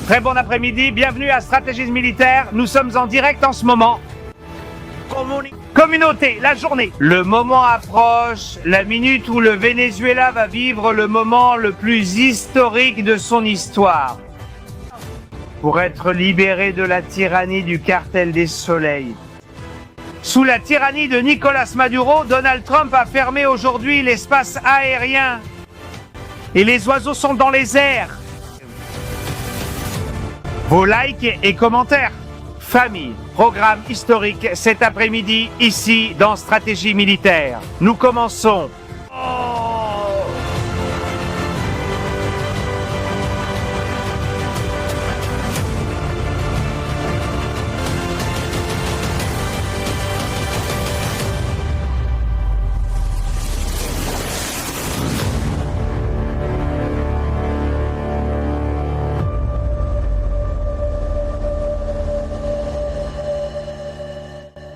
Très bon après-midi, bienvenue à Stratégie Militaire. Nous sommes en direct en ce moment. Communauté, la journée. Le moment approche, la minute où le Venezuela va vivre le moment le plus historique de son histoire. Pour être libéré de la tyrannie du cartel des soleils. Sous la tyrannie de Nicolas Maduro, Donald Trump a fermé aujourd'hui l'espace aérien. Et les oiseaux sont dans les airs. Vos likes et commentaires. Famille, programme historique cet après-midi, ici dans Stratégie Militaire. Nous commençons.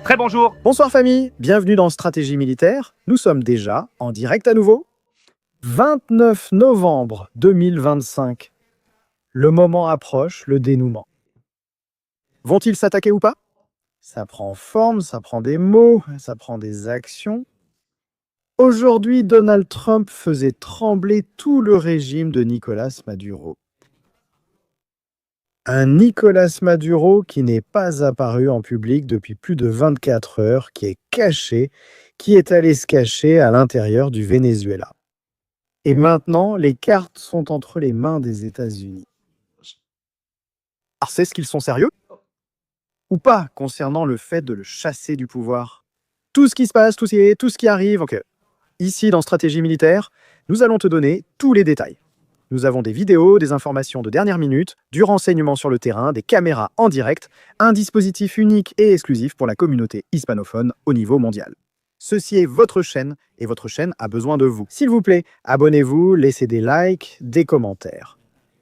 Très bonjour. Bonsoir famille, bienvenue dans Stratégie Militaire. Nous sommes déjà en direct à nouveau. 29 novembre 2025. Le moment approche, le dénouement. Vont-ils s'attaquer ou pas? Ça prend forme, ça prend des mots, ça prend des actions. Aujourd'hui, Donald Trump faisait trembler tout le régime de Nicolas Maduro. Un Nicolas Maduro qui n'est pas apparu en public depuis plus de 24 heures, qui est caché, qui est allé se cacher à l'intérieur du Venezuela. Et maintenant, les cartes sont entre les mains des États-Unis. Alors, c'est ce qu'ils sont sérieux? Ou pas concernant le fait de le chasser du pouvoir? Tout ce qui se passe, tout ce qui arrive, ok. Ici, dans Stratégie Militaire, nous allons te donner tous les détails. Nous avons des vidéos, des informations de dernière minute, du renseignement sur le terrain, des caméras en direct, un dispositif unique et exclusif pour la communauté hispanophone au niveau mondial. Ceci est votre chaîne et votre chaîne a besoin de vous. S'il vous plaît, abonnez-vous, laissez des likes, des commentaires.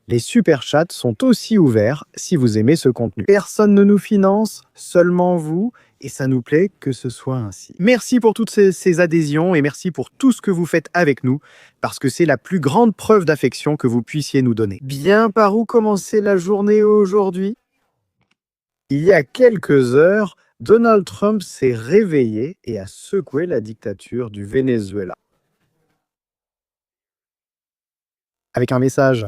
Les super chats sont aussi ouverts si vous aimez ce contenu. Personne ne nous finance, seulement vous, et ça nous plaît que ce soit ainsi. Merci pour toutes ces adhésions et merci pour tout ce que vous faites avec nous, parce que c'est la plus grande preuve d'affection que vous puissiez nous donner. Bien, par où commencer la journée aujourd'hui? Il y a quelques heures, Donald Trump s'est réveillé et a secoué la dictature du Venezuela. Avec un message.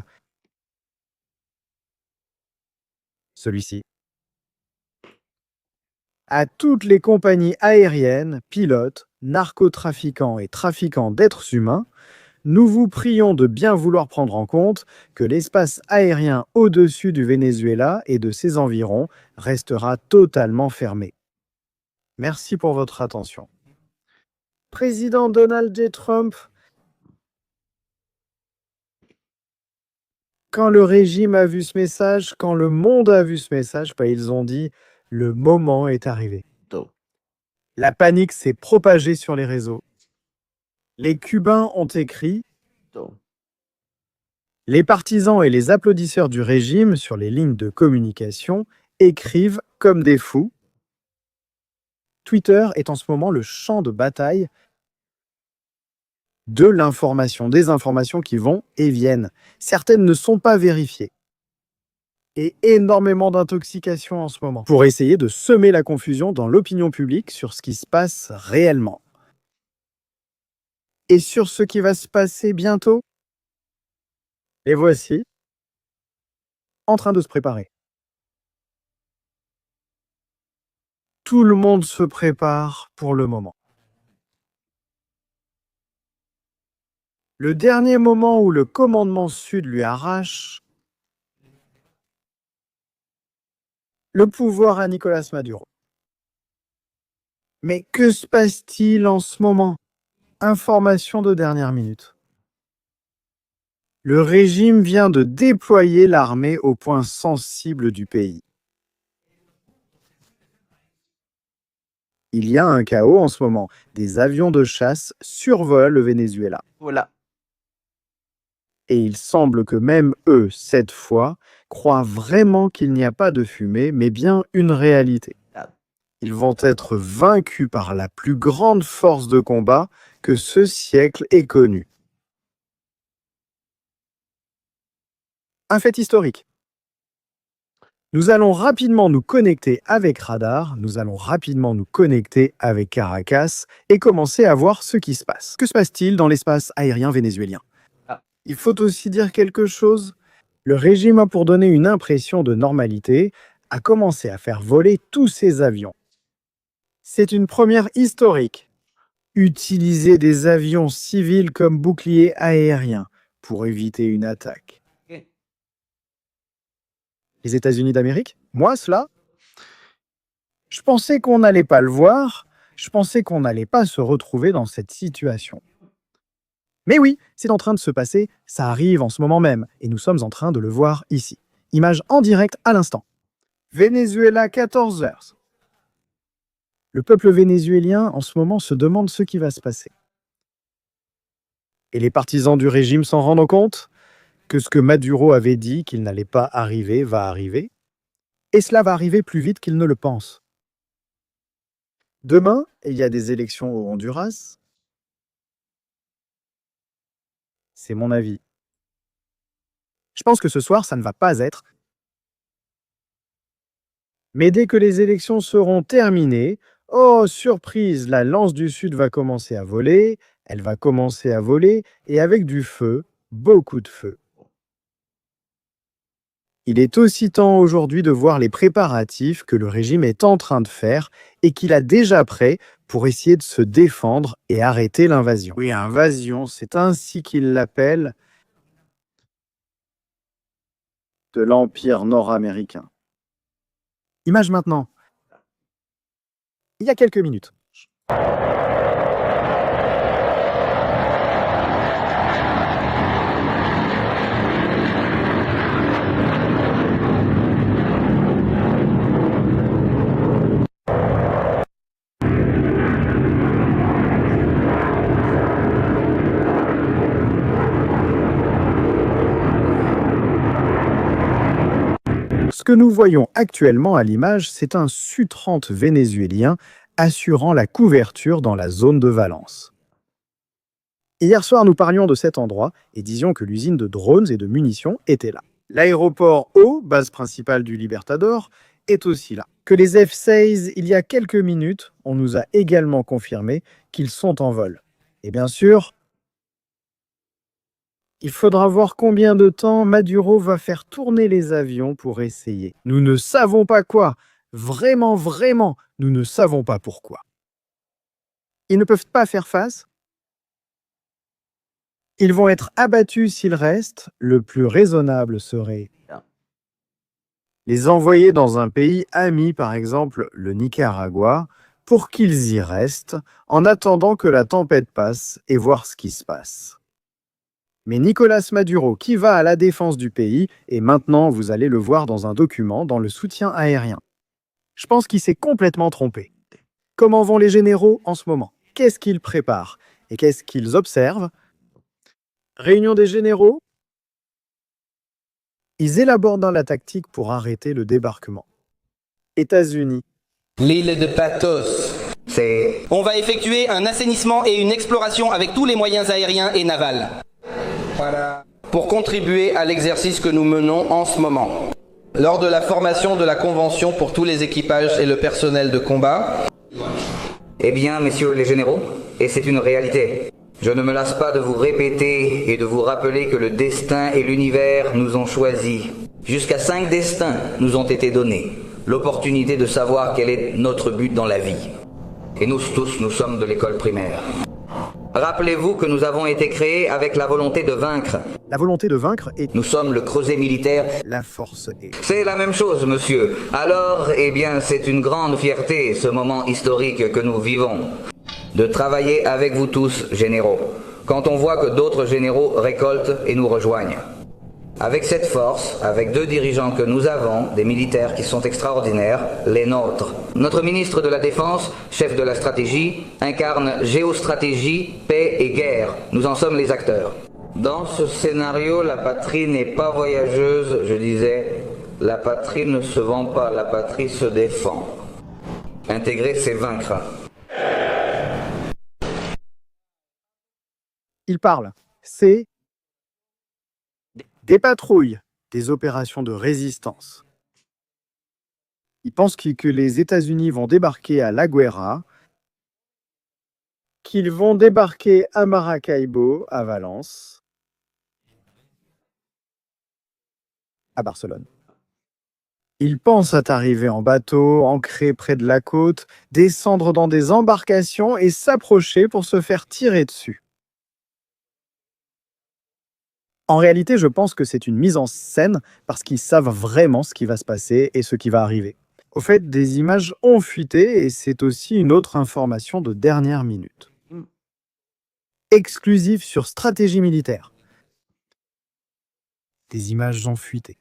Celui-ci. À toutes les compagnies aériennes, pilotes, narcotrafiquants et trafiquants d'êtres humains, nous vous prions de bien vouloir prendre en compte que l'espace aérien au-dessus du Venezuela et de ses environs restera totalement fermé. Merci pour votre attention. Président Donald J. Trump, quand le régime a vu ce message, quand le monde a vu ce message, ils ont dit « le moment est arrivé ». La panique s'est propagée sur les réseaux. Les Cubains ont écrit. Les partisans et les applaudisseurs du régime sur les lignes de communication écrivent comme des fous. Twitter est en ce moment le champ de bataille de l'information, des informations qui vont et viennent. Certaines ne sont pas vérifiées. Et énormément d'intoxication en ce moment, pour essayer de semer la confusion dans l'opinion publique sur ce qui se passe réellement. Et sur ce qui va se passer bientôt, les voici, en train de se préparer. Tout le monde se prépare pour le moment. Le dernier moment où le commandement sud lui arrache le pouvoir à Nicolas Maduro. Mais que se passe-t-il en ce moment? Information de dernière minute. Le régime vient de déployer l'armée au point sensible du pays. Il y a un chaos en ce moment. Des avions de chasse survolent le Venezuela. Voilà. Et il semble que même eux, cette fois, croient vraiment qu'il n'y a pas de fumée, mais bien une réalité. Ils vont être vaincus par la plus grande force de combat que ce siècle ait connue. Un fait historique. Nous allons rapidement nous connecter avec Radar, nous allons rapidement nous connecter avec Caracas et commencer à voir ce qui se passe. Que se passe-t-il dans l'espace aérien vénézuélien? Il faut aussi dire quelque chose. Le régime a, pour donner une impression de normalité, a commencé à faire voler tous ses avions. C'est une première historique. Utiliser des avions civils comme bouclier aérien pour éviter une attaque. Les États-Unis d'Amérique? Moi, cela? Je pensais qu'on n'allait pas le voir, je pensais qu'on n'allait pas se retrouver dans cette situation. Mais oui, c'est en train de se passer, ça arrive en ce moment même, et nous sommes en train de le voir ici. Image en direct à l'instant. Venezuela, 14 heures. Le peuple vénézuélien, en ce moment, se demande ce qui va se passer. Et les partisans du régime s'en rendent compte que ce que Maduro avait dit qu'il n'allait pas arriver va arriver, et cela va arriver plus vite qu'ils ne le pensent. Demain, il y a des élections au Honduras. C'est mon avis. Je pense que ce soir, ça ne va pas être. Mais dès que les élections seront terminées, oh, surprise, la lance du Sud va commencer à voler, elle va commencer à voler, et avec du feu, beaucoup de feu. Il est aussi temps aujourd'hui de voir les préparatifs que le régime est en train de faire et qu'il a déjà prêts pour essayer de se défendre et arrêter l'invasion. Oui, invasion, c'est ainsi qu'il l'appelle, de l'Empire nord-américain. Image maintenant. Il y a quelques minutes. Ce que nous voyons actuellement à l'image, c'est un Su-30 vénézuélien assurant la couverture dans la zone de Valence. Hier soir, nous parlions de cet endroit et disions que l'usine de drones et de munitions était là. L'aéroport O, base principale du Libertador, est aussi là. Que les F-16, il y a quelques minutes, on nous a également confirmé qu'ils sont en vol. Et bien sûr, il faudra voir combien de temps Maduro va faire tourner les avions pour essayer. Nous ne savons pas quoi. Vraiment, nous ne savons pas pourquoi. Ils ne peuvent pas faire face. Ils vont être abattus s'ils restent. Le plus raisonnable serait les envoyer dans un pays ami, par exemple le Nicaragua, pour qu'ils y restent en attendant que la tempête passe et voir ce qui se passe. Mais Nicolás Maduro, qui va à la défense du pays, et maintenant vous allez le voir dans un document dans le soutien aérien. Je pense qu'il s'est complètement trompé. Comment vont les généraux en ce moment? Qu'est-ce qu'ils préparent? Et qu'est-ce qu'ils observent? Réunion des généraux. Ils élaborent dans la tactique pour arrêter le débarquement. États-Unis. L'île de Patos. On va effectuer un assainissement et une exploration avec tous les moyens aériens et navals. Voilà. Pour contribuer à l'exercice que nous menons en ce moment. Lors de la formation de la convention pour tous les équipages et le personnel de combat. Eh bien, messieurs les généraux, et c'est une réalité. Je ne me lasse pas de vous répéter et de vous rappeler que le destin et l'univers nous ont choisis. Jusqu'à 5 destins nous ont été donnés. L'opportunité de savoir quel est notre but dans la vie. Et nous tous, nous sommes de l'école primaire. Rappelez-vous que nous avons été créés avec la volonté de vaincre. La volonté de vaincre est... Nous sommes le creuset militaire. La force est... C'est la même chose, monsieur. Alors, eh bien, c'est une grande fierté, ce moment historique que nous vivons. De travailler avec vous tous, généraux, quand on voit que d'autres généraux récoltent et nous rejoignent. Avec cette force, avec 2 dirigeants que nous avons, des militaires qui sont extraordinaires, les nôtres. Notre ministre de la Défense, chef de la stratégie, incarne géostratégie, paix et guerre. Nous en sommes les acteurs. Dans ce scénario, la patrie n'est pas voyageuse, je disais, la patrie ne se vend pas, la patrie se défend. Intégrer, c'est vaincre. Il parle. C'est des patrouilles, des opérations de résistance. Ils pensent que les États-Unis vont débarquer à La Guaira, qu'ils vont débarquer à Maracaibo, à Valence, à Barcelone. Ils pensent à arriver en bateau, ancrer près de la côte, descendre dans des embarcations et s'approcher pour se faire tirer dessus. En réalité, je pense que c'est une mise en scène parce qu'ils savent vraiment ce qui va se passer et ce qui va arriver. Au fait, des images ont fuité et c'est aussi une autre information de dernière minute. Exclusive sur stratégie militaire. Des images ont fuité.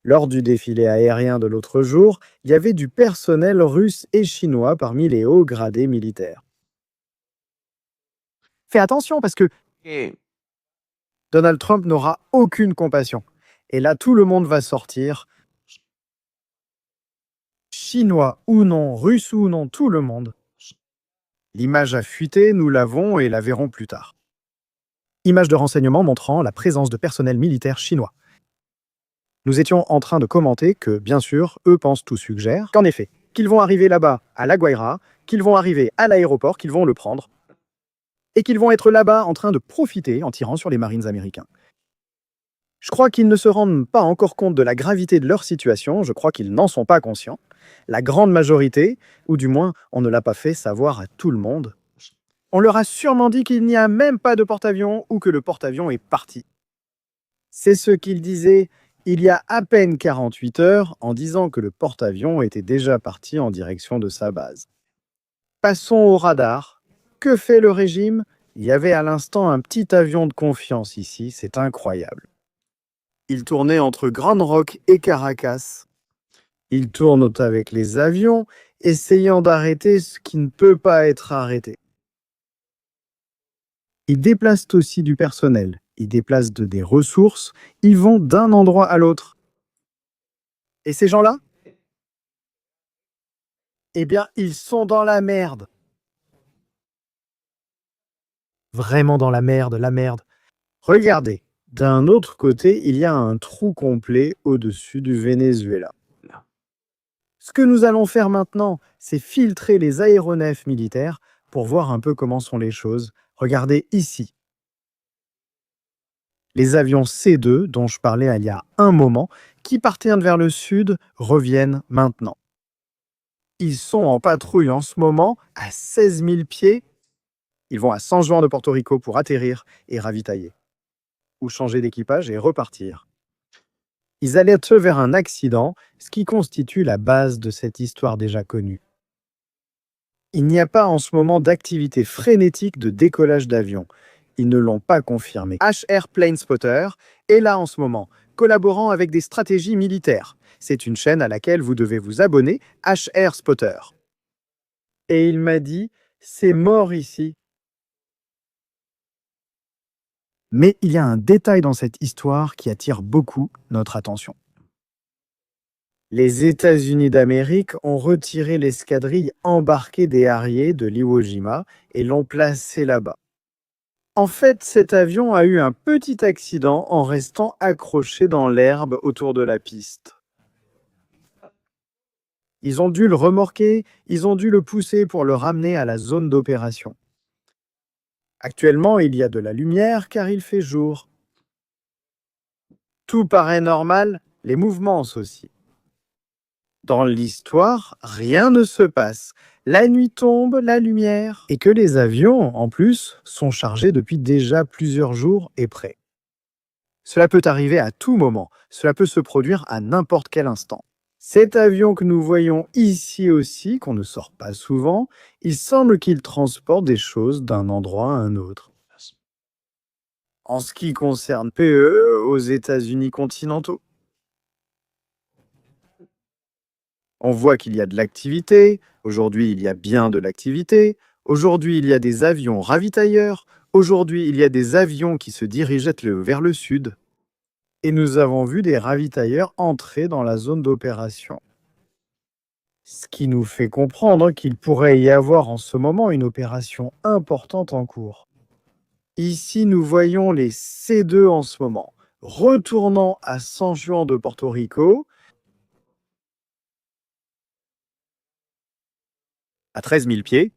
Lors du défilé aérien de l'autre jour, il y avait du personnel russe et chinois parmi les hauts gradés militaires. Fais attention parce que Donald Trump n'aura aucune compassion. Et là, tout le monde va sortir. Chinois ou non, russe ou non, tout le monde. L'image a fuité, nous l'avons et la verrons plus tard. Image de renseignement montrant la présence de personnel militaire chinois. Nous étions en train de commenter que, bien sûr, eux pensent tout suggère qu'en effet, qu'ils vont arriver là-bas à La Guaira, qu'ils vont arriver à l'aéroport, qu'ils vont le prendre, et qu'ils vont être là-bas en train de profiter en tirant sur les Marines américains. Je crois qu'ils ne se rendent pas encore compte de la gravité de leur situation, je crois qu'ils n'en sont pas conscients. La grande majorité, ou du moins on ne l'a pas fait savoir à tout le monde, on leur a sûrement dit qu'il n'y a même pas de porte-avions ou que le porte-avions est parti. C'est ce qu'ils disaient il y a à peine 48 heures en disant que le porte-avions était déjà parti en direction de sa base. Passons au radar. Que fait le régime? Il y avait à l'instant un petit avion de confiance ici, c'est incroyable. Il tournait entre Grand Rock et Caracas. Il tourne avec les avions, essayant d'arrêter ce qui ne peut pas être arrêté. Ils déplacent aussi du personnel, ils déplacent des ressources, ils vont d'un endroit à l'autre. Et ces gens-là? Eh bien, ils sont dans la merde. Vraiment dans la merde, la merde. Regardez, d'un autre côté, il y a un trou complet au-dessus du Venezuela. Ce que nous allons faire maintenant, c'est filtrer les aéronefs militaires pour voir un peu comment sont les choses. Regardez ici. Les avions C-2, dont je parlais il y a un moment, qui partaient vers le sud, reviennent maintenant. Ils sont en patrouille en ce moment à 16 000 pieds. Ils vont à San Juan de Porto Rico pour atterrir et ravitailler. Ou changer d'équipage et repartir. Ils alertent vers un accident, ce qui constitue la base de cette histoire déjà connue. Il n'y a pas en ce moment d'activité frénétique de décollage d'avions. Ils ne l'ont pas confirmé. HR Plane Spotter est là en ce moment, collaborant avec des stratégies militaires. C'est une chaîne à laquelle vous devez vous abonner, HR Spotter. Et il m'a dit, c'est mort ici. Mais il y a un détail dans cette histoire qui attire beaucoup notre attention. Les États-Unis d'Amérique ont retiré l'escadrille embarquée des Harrier de l'Iwo Jima et l'ont placée là-bas. En fait, cet avion a eu un petit accident en restant accroché dans l'herbe autour de la piste. Ils ont dû le remorquer, ils ont dû le pousser pour le ramener à la zone d'opération. Actuellement, il y a de la lumière car il fait jour. Tout paraît normal, les mouvements aussi. Dans l'histoire, rien ne se passe. La nuit tombe, la lumière. Et que les avions, en plus, sont chargés depuis déjà plusieurs jours et prêts. Cela peut arriver à tout moment. Cela peut se produire à n'importe quel instant. Cet avion que nous voyons ici aussi, qu'on ne sort pas souvent, il semble qu'il transporte des choses d'un endroit à un autre. En ce qui concerne PE aux États-Unis continentaux, on voit qu'il y a de l'activité. Aujourd'hui, il y a bien de l'activité. Aujourd'hui, il y a des avions ravitailleurs. Aujourd'hui, il y a des avions qui se dirigent vers le sud. Et nous avons vu des ravitailleurs entrer dans la zone d'opération. Ce qui nous fait comprendre qu'il pourrait y avoir en ce moment une opération importante en cours. Ici, nous voyons les C-2 en ce moment, retournant à San Juan de Porto Rico. à 13 000 pieds.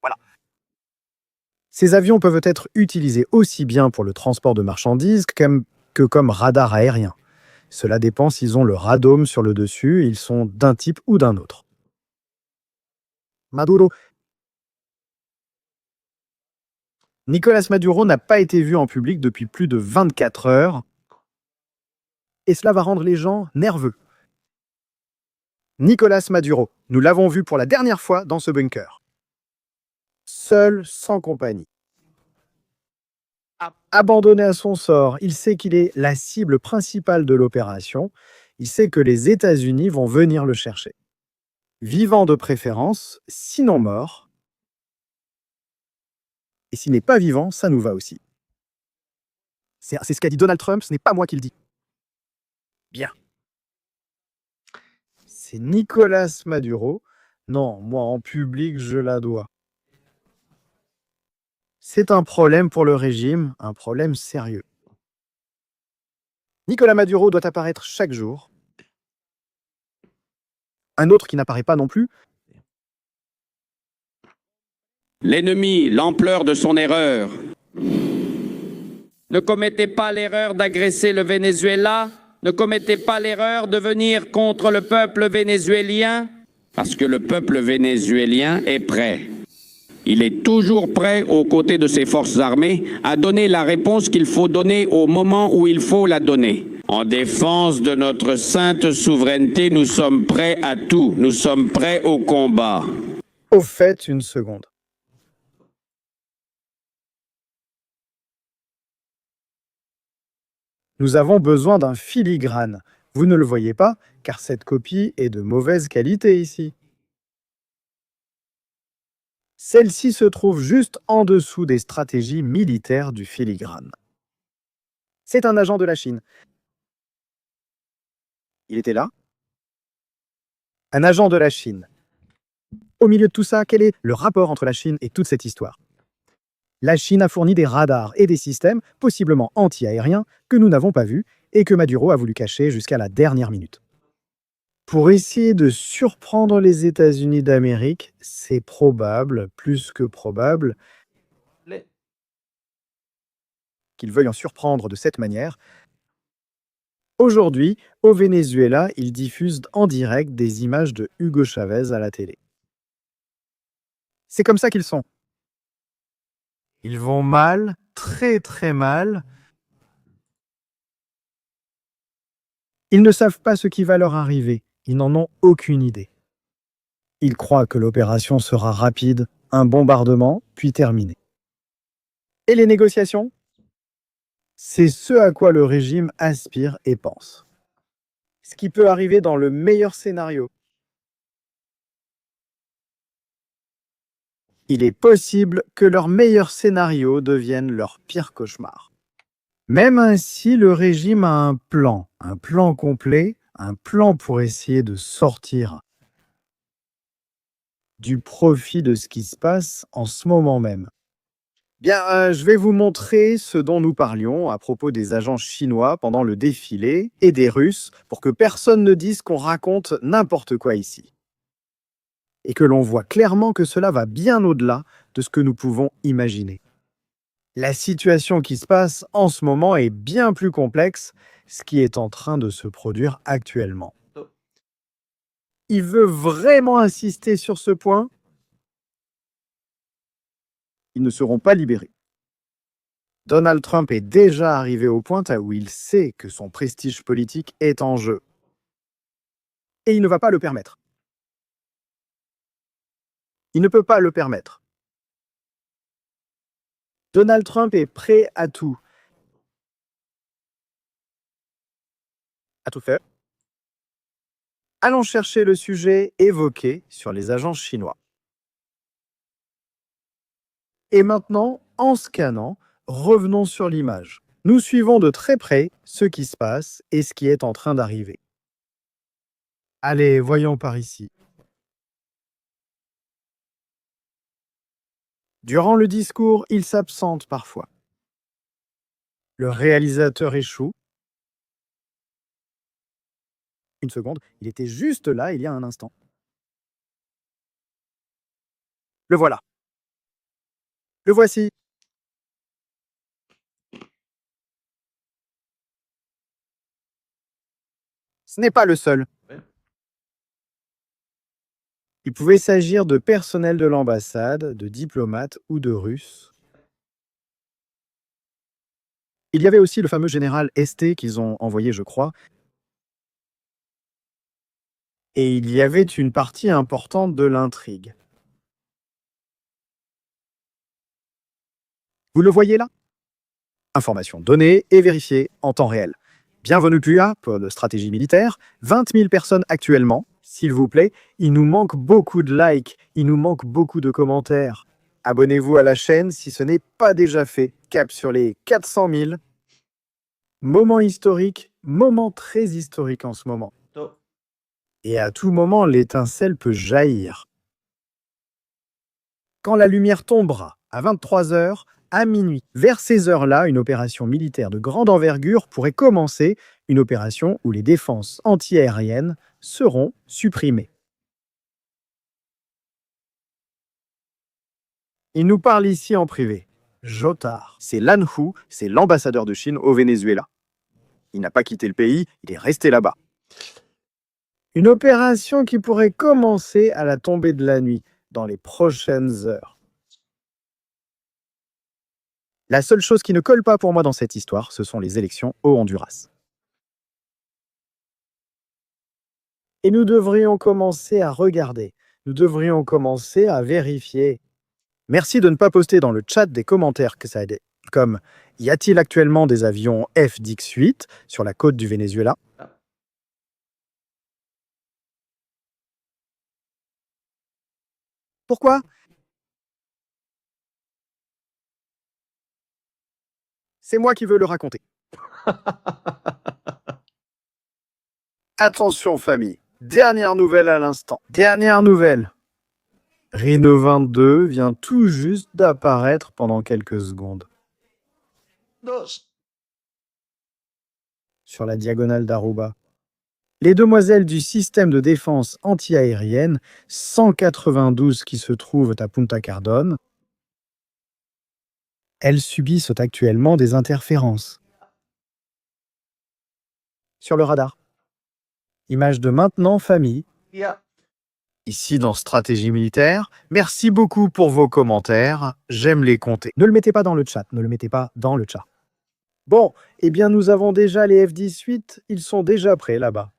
Voilà. Ces avions peuvent être utilisés aussi bien pour le transport de marchandises que comme radar aérien. Cela dépend s'ils ont le radome sur le dessus, ils sont d'un type ou d'un autre. Maduro. Nicolas Maduro n'a pas été vu en public depuis plus de 24 heures et cela va rendre les gens nerveux. Nicolas Maduro, nous l'avons vu pour la dernière fois dans ce bunker. Seul, sans compagnie. Abandonné à son sort, il sait qu'il est la cible principale de l'opération. Il sait que les États-Unis vont venir le chercher. Vivant de préférence, sinon mort. Et s'il n'est pas vivant, ça nous va aussi. C'est ce qu'a dit Donald Trump, ce n'est pas moi qui le dis. Bien. C'est Nicolas Maduro. Non, moi en public, je la dois. C'est un problème pour le régime, un problème sérieux. Nicolas Maduro doit apparaître chaque jour. Un autre qui n'apparaît pas non plus. L'ennemi, l'ampleur de son erreur. Ne commettez pas l'erreur d'agresser le Venezuela. Ne commettez pas l'erreur de venir contre le peuple vénézuélien, parce que le peuple vénézuélien est prêt. Il est toujours prêt, aux côtés de ses forces armées, à donner la réponse qu'il faut donner au moment où il faut la donner. En défense de notre sainte souveraineté, nous sommes prêts à tout. Nous sommes prêts au combat. Au fait, une seconde. Nous avons besoin d'un filigrane. Vous ne le voyez pas, car cette copie est de mauvaise qualité ici. Celle-ci se trouve juste en dessous des stratégies militaires du filigrane. C'est un agent de la Chine. Il était là. Un agent de la Chine. Au milieu de tout ça, quel est le rapport entre la Chine et toute cette histoire? La Chine a fourni des radars et des systèmes, possiblement anti-aériens, que nous n'avons pas vus et que Maduro a voulu cacher jusqu'à la dernière minute. Pour essayer de surprendre les États-Unis d'Amérique, c'est probable, plus que probable, qu'ils veuillent en surprendre de cette manière. Aujourd'hui, au Venezuela, ils diffusent en direct des images de Hugo Chavez à la télé. C'est comme ça qu'ils sont. Ils vont mal, très très mal. Ils ne savent pas ce qui va leur arriver. Ils n'en ont aucune idée. Ils croient que l'opération sera rapide, un bombardement, puis terminé. Et les négociations? C'est ce à quoi le régime aspire et pense. Ce qui peut arriver dans le meilleur scénario. Il est possible que leur meilleur scénario devienne leur pire cauchemar. Même ainsi, le régime a un plan complet, un plan pour essayer de sortir du profit de ce qui se passe en ce moment même. Bien, je vais vous montrer ce dont nous parlions à propos des agents chinois pendant le défilé et des Russes pour que personne ne dise qu'on raconte n'importe quoi ici. Et que l'on voit clairement que cela va bien au-delà de ce que nous pouvons imaginer. La situation qui se passe en ce moment est bien plus complexe, ce qui est en train de se produire actuellement. Il veut vraiment insister sur ce point. Ils ne seront pas libérés. Donald Trump est déjà arrivé au point où il sait que son prestige politique est en jeu. Et il ne va pas le permettre. Il ne peut pas le permettre. Donald Trump est prêt à tout. À tout faire. Allons chercher le sujet évoqué sur les agents chinois. Et maintenant, en scannant, revenons sur l'image. Nous suivons de très près ce qui se passe et ce qui est en train d'arriver. Allez, voyons par ici. Durant le discours, il s'absente parfois. Le réalisateur échoue. Une seconde, il était juste là il y a un instant. Le voilà. Le voici. Ce n'est pas le seul. Il pouvait s'agir de personnel de l'ambassade, de diplomates ou de Russes. Il y avait aussi le fameux général Este qu'ils ont envoyé, je crois. Et il y avait une partie importante de l'intrigue. Vous le voyez là? Informations données et vérifiées en temps réel. Bienvenue PUA, pôle stratégie militaire. 20 000 personnes actuellement. S'il vous plaît, il nous manque beaucoup de likes, il nous manque beaucoup de commentaires. Abonnez-vous à la chaîne si ce n'est pas déjà fait. Cap sur les 400 000. Moment historique, moment très historique en ce moment. Et à tout moment, l'étincelle peut jaillir. Quand la lumière tombera, à 23 h, à minuit, vers ces heures-là, une opération militaire de grande envergure pourrait commencer, une opération où les défenses antiaériennes seront supprimées. Il nous parle ici en privé. Jotard, c'est Lan Hu, c'est l'ambassadeur de Chine au Venezuela. Il n'a pas quitté le pays, il est resté là-bas. Une opération qui pourrait commencer à la tombée de la nuit, dans les prochaines heures. La seule chose qui ne colle pas pour moi dans cette histoire, ce sont les élections au Honduras. Et nous devrions commencer à regarder, nous devrions commencer à vérifier. Merci de ne pas poster dans le chat des commentaires que ça aide, comme « Y a-t-il actuellement des avions F-18 sur la côte du Venezuela ?» Pourquoi? C'est moi qui veux le raconter. Attention famille, dernière nouvelle à l'instant. Dernière nouvelle. Rhino 22 vient tout juste d'apparaître pendant quelques secondes. Sur la diagonale d'Aruba. Les demoiselles du système de défense antiaérienne 192 qui se trouvent à Punta Cardone, elles subissent actuellement des interférences. Sur le radar. Image de maintenant, famille. Ici dans Stratégie militaire. Merci beaucoup pour vos commentaires. J'aime les compter. Ne le mettez pas dans le chat. Ne le mettez pas dans le chat. Bon, eh bien nous avons déjà les F-18. Ils sont déjà prêts là-bas.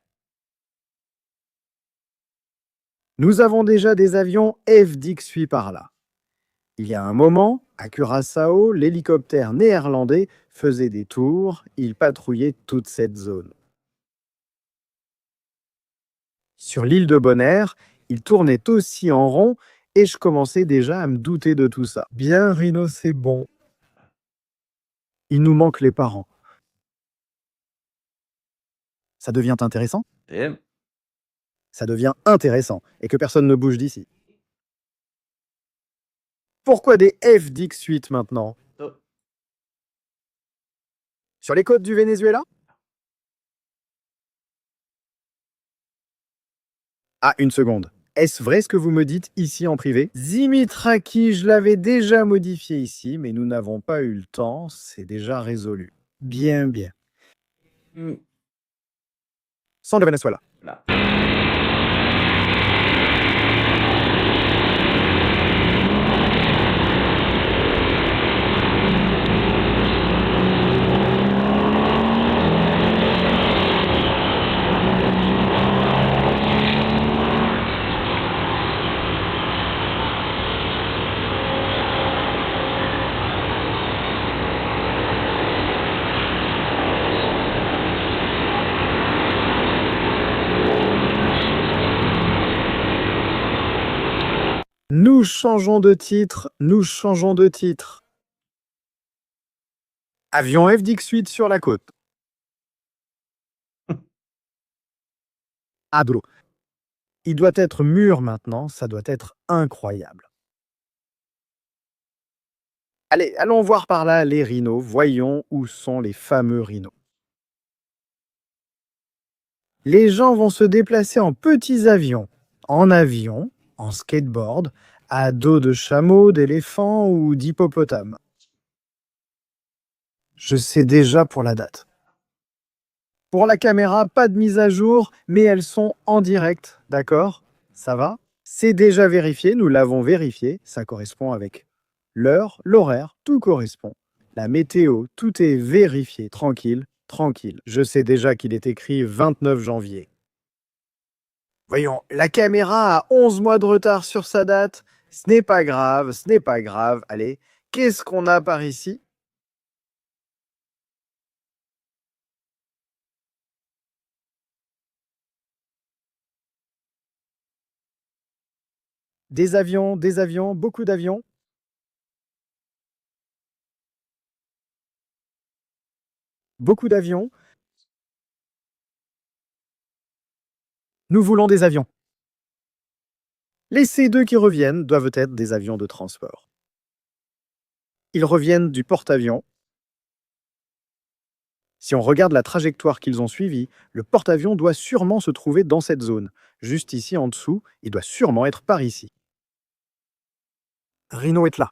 Nous avons déjà des avions F-18 par là. Il y a un moment, à Curaçao, l'hélicoptère néerlandais faisait des tours. Il patrouillait toute cette zone. Sur l'île de Bonaire, il tournait aussi en rond et je commençais déjà à me douter de tout ça. Bien, Rhino, c'est bon. Il nous manque les parents. Ça devient intéressant? Ça devient intéressant et que personne ne bouge d'ici. Pourquoi des F-18 maintenant? Sur les côtes du Venezuela? Ah, une seconde. Est-ce vrai ce que vous me dites ici en privé? Zimitraki, je l'avais déjà modifié ici, mais nous n'avons pas eu le temps, c'est déjà résolu. Bien, bien. Sans le Venezuela. Là. Nous changeons de titre, nous changeons de titre. Avion F-18 sur la côte. Abro. Il doit être mûr maintenant, ça doit être incroyable. Allez, allons voir par là les rhinos, voyons où sont les fameux rhinos. Les gens vont se déplacer en petits avions, en skateboard, À dos de chameau, d'éléphant ou d'hippopotame. Je sais déjà pour la date. Pour la caméra, pas de mise à jour, mais elles sont en direct, d'accord? Ça va? C'est déjà vérifié, nous l'avons vérifié, ça correspond avec l'heure, l'horaire, tout correspond. La météo, tout est vérifié, tranquille, tranquille. Je sais déjà qu'il est écrit 29 janvier. Voyons, la caméra a 11 mois de retard sur sa date. Ce n'est pas grave, ce n'est pas grave. Allez, qu'est-ce qu'on a par ici? Des avions, beaucoup d'avions. Beaucoup d'avions. Nous voulons des avions. Les C2 qui reviennent doivent être des avions de transport. Ils reviennent du porte-avions. Si on regarde la trajectoire qu'ils ont suivie, le porte-avions doit sûrement se trouver dans cette zone. Juste ici en dessous, il doit sûrement être par ici. Rhino est là.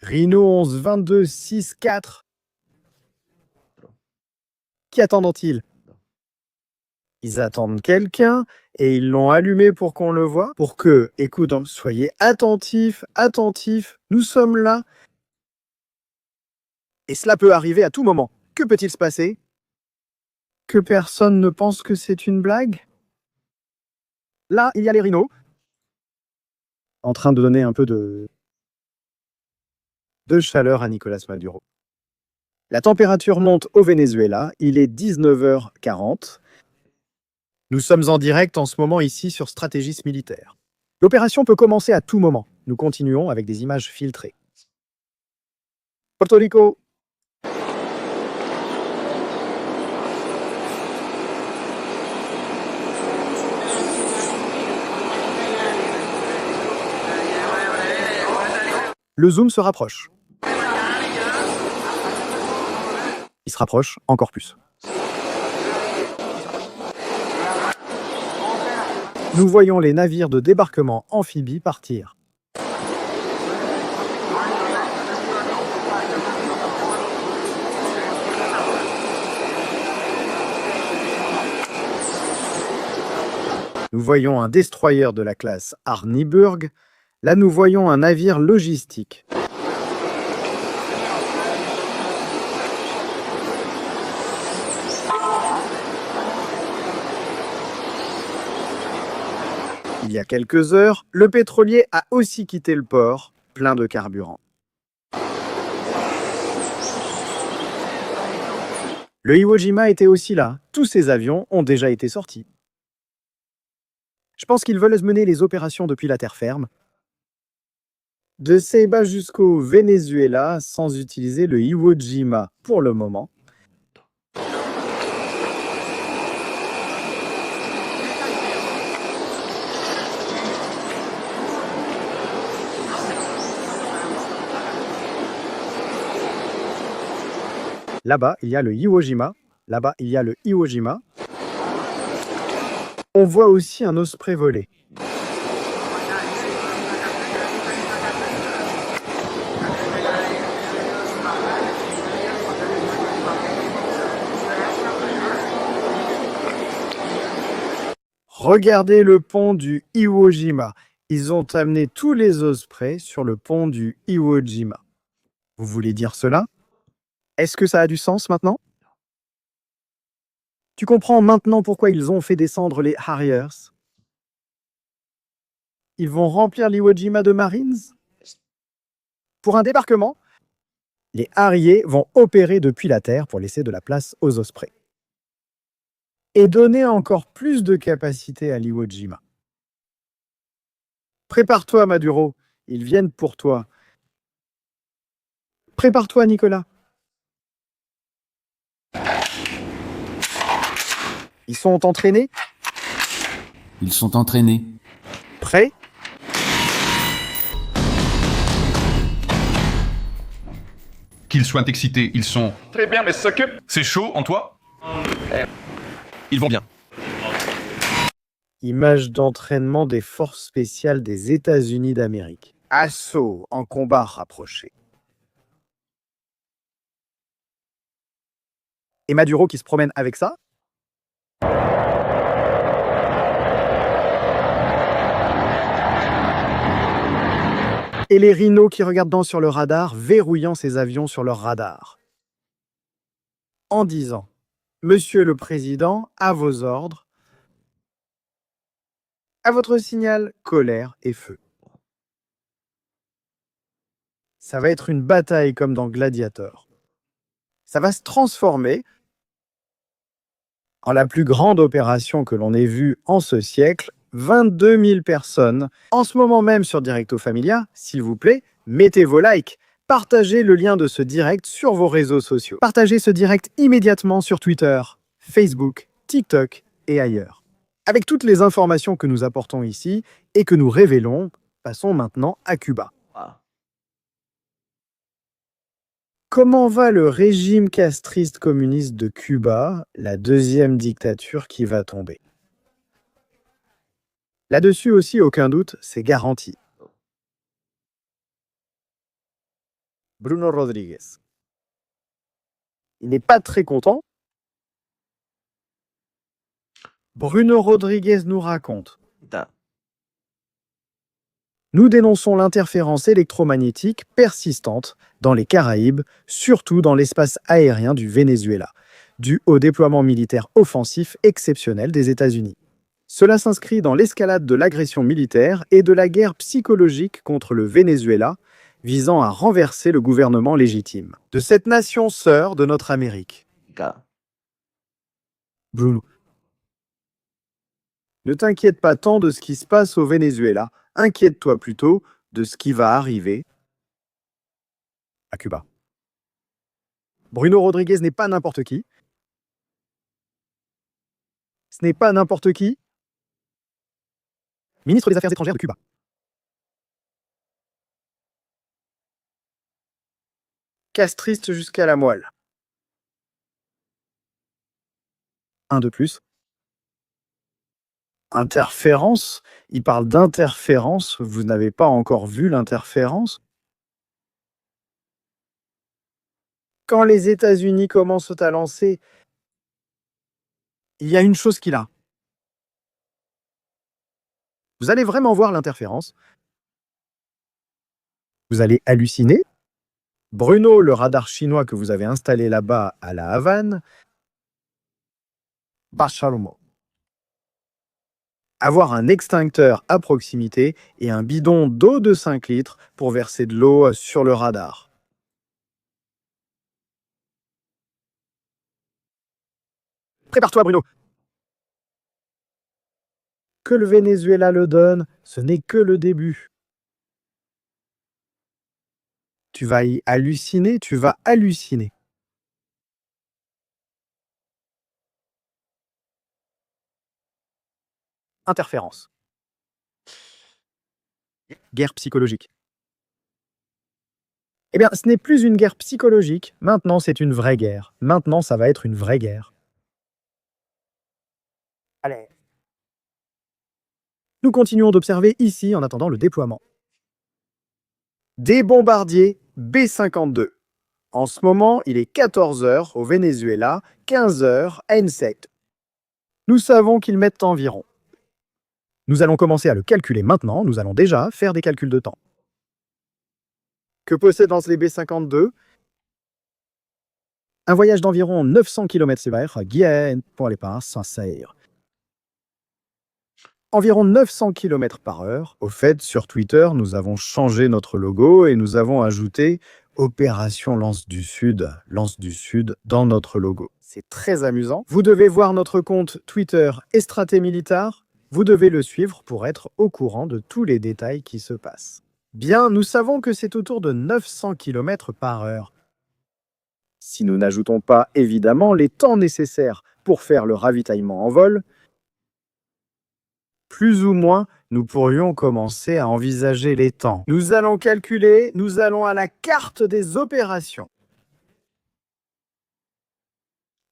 Rhino 11 22 6 4. Qui attendent-ils? Ils attendent quelqu'un et ils l'ont allumé pour qu'on le voie. Pour que, écoute, soyez attentifs, attentifs, nous sommes là. Et cela peut arriver à tout moment. Que peut-il se passer? Que personne ne pense que c'est une blague? Là, il y a les rhinos. En train de donner un peu de chaleur à Nicolas Maduro. La température monte au Venezuela, il est 19h40. Nous sommes en direct en ce moment ici sur Strategis Militaire. L'opération peut commencer à tout moment. Nous continuons avec des images filtrées. Porto Rico. Le zoom se rapproche. Il se rapproche encore plus. Nous voyons les navires de débarquement amphibies partir. Nous voyons un destroyer de la classe Arniburg. Là, nous voyons un navire logistique. Il y a quelques heures, le pétrolier a aussi quitté le port, plein de carburant. Le Iwo Jima était aussi là. Tous ces avions ont déjà été sortis. Je pense qu'ils veulent mener les opérations depuis la terre ferme. De Ceiba jusqu'au Venezuela, sans utiliser le Iwo Jima pour le moment. Là-bas, il y a le Iwo Jima. Là-bas, il y a le Iwo Jima. On voit aussi un osprey voler. Regardez le pont du Iwo Jima. Ils ont amené tous les ospreys sur le pont du Iwo Jima. Vous voulez dire cela? Est-ce que ça a du sens maintenant? Tu comprends maintenant pourquoi ils ont fait descendre les Harriers? Ils vont remplir l'Iwo Jima de Marines? Pour un débarquement, les Harriers vont opérer depuis la Terre pour laisser de la place aux ospreys. Et donner encore plus de capacité à l'Iwo Jima. Prépare-toi, Maduro. Ils viennent pour toi. Prépare-toi, Nicolas. Ils sont entraînés? Ils sont entraînés. Prêts? Qu'ils soient excités, ils sont... Très bien, mais s'occupe. C'est chaud en toi? Ils vont bien. Image d'entraînement des forces spéciales des États-Unis d'Amérique. Assaut en combat rapproché. Et Maduro qui se promène avec ça. Et les rhinos qui regardent sur le radar, verrouillant ces avions sur leur radar. En disant « Monsieur le Président, à vos ordres, à votre signal, colère et feu. » Ça va être une bataille comme dans Gladiator. Ça va se transformer en la plus grande opération que l'on ait vue en ce siècle. 22 000 personnes. En ce moment même sur Directo Familia, s'il vous plaît, mettez vos likes. Partagez le lien de ce direct sur vos réseaux sociaux. Partagez ce direct immédiatement sur Twitter, Facebook, TikTok et ailleurs. Avec toutes les informations que nous apportons ici et que nous révélons, passons maintenant à Cuba. Comment va le régime castriste communiste de Cuba, la deuxième dictature qui va tomber? Là-dessus aussi, aucun doute, c'est garanti. Bruno Rodríguez. Il n'est pas très content. Bruno Rodríguez nous raconte. Nous dénonçons l'interférence électromagnétique persistante dans les Caraïbes, surtout dans l'espace aérien du Venezuela, dû au déploiement militaire offensif exceptionnel des États-Unis. Cela s'inscrit dans l'escalade de l'agression militaire et de la guerre psychologique contre le Venezuela, visant à renverser le gouvernement légitime de cette nation sœur de notre Amérique. Bruno. Ne t'inquiète pas tant de ce qui se passe au Venezuela, inquiète-toi plutôt de ce qui va arriver à Cuba. Bruno Rodríguez n'est pas n'importe qui. Ce n'est pas n'importe qui. Ministre des Affaires étrangères de Cuba. Castriste jusqu'à la moelle. Un de plus. Interférence. Il parle d'interférence. Vous n'avez pas encore vu l'interférence? Quand les États-Unis commencent à lancer, il y a une chose qu'il a. Vous allez vraiment voir l'interférence. Vous allez halluciner. Bruno, le radar chinois que vous avez installé là-bas à La Havane, Bachalomo. Avoir un extincteur à proximité et un bidon d'eau de 5 litres pour verser de l'eau sur le radar. Prépare-toi, Bruno. Que le Venezuela le donne, ce n'est que le début. Tu vas y halluciner, tu vas halluciner. Interférence. Guerre psychologique. Eh bien, ce n'est plus une guerre psychologique. Maintenant, c'est une vraie guerre. Maintenant, ça va être une vraie guerre. Allez. Nous continuons d'observer ici en attendant le déploiement. Des bombardiers B-52. En ce moment, il est 14 h au Venezuela, 15 h à N7. Nous savons qu'ils mettent environ. Nous allons commencer à le calculer maintenant. Nous allons déjà faire des calculs de temps. Que possèdent les B-52? Un voyage d'environ 900 km/h, Guienne pour les pas sincères. Environ 900 km/h. Au fait, sur Twitter, nous avons changé notre logo et nous avons ajouté Opération Lance du Sud dans notre logo. C'est très amusant. Vous devez voir notre compte Twitter Estraté Militar. Vous devez le suivre pour être au courant de tous les détails qui se passent. Bien, nous savons que c'est autour de 900 km/h. Si nous n'ajoutons pas évidemment les temps nécessaires pour faire le ravitaillement en vol, plus ou moins, nous pourrions commencer à envisager les temps. Nous allons calculer, nous allons à la carte des opérations.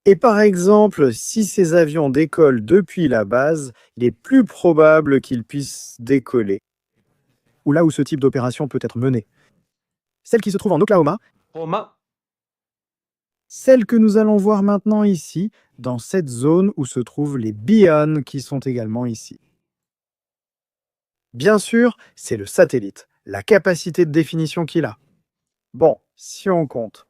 Et par exemple, si ces avions décollent depuis la base, il est plus probable qu'ils puissent décoller, ou là où ce type d'opération peut être menée. Celle qui se trouve en Oklahoma, celle que nous allons voir maintenant ici, dans cette zone où se trouvent les Bion qui sont également ici. Bien sûr, c'est le satellite, la capacité de définition qu'il a. Bon, si on compte.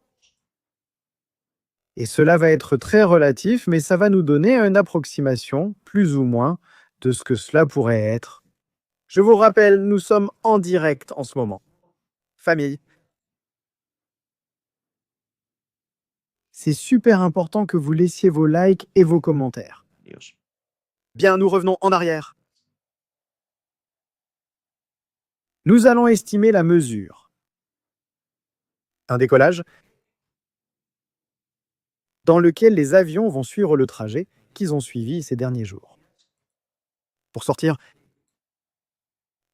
Et cela va être très relatif, mais ça va nous donner une approximation, plus ou moins, de ce que cela pourrait être. Je vous rappelle, nous sommes en direct en ce moment. Famille. C'est super important que vous laissiez vos likes et vos commentaires. Bien, nous revenons en arrière. Nous allons estimer la mesure. Un décollage dans lequel les avions vont suivre le trajet qu'ils ont suivi ces derniers jours. Pour sortir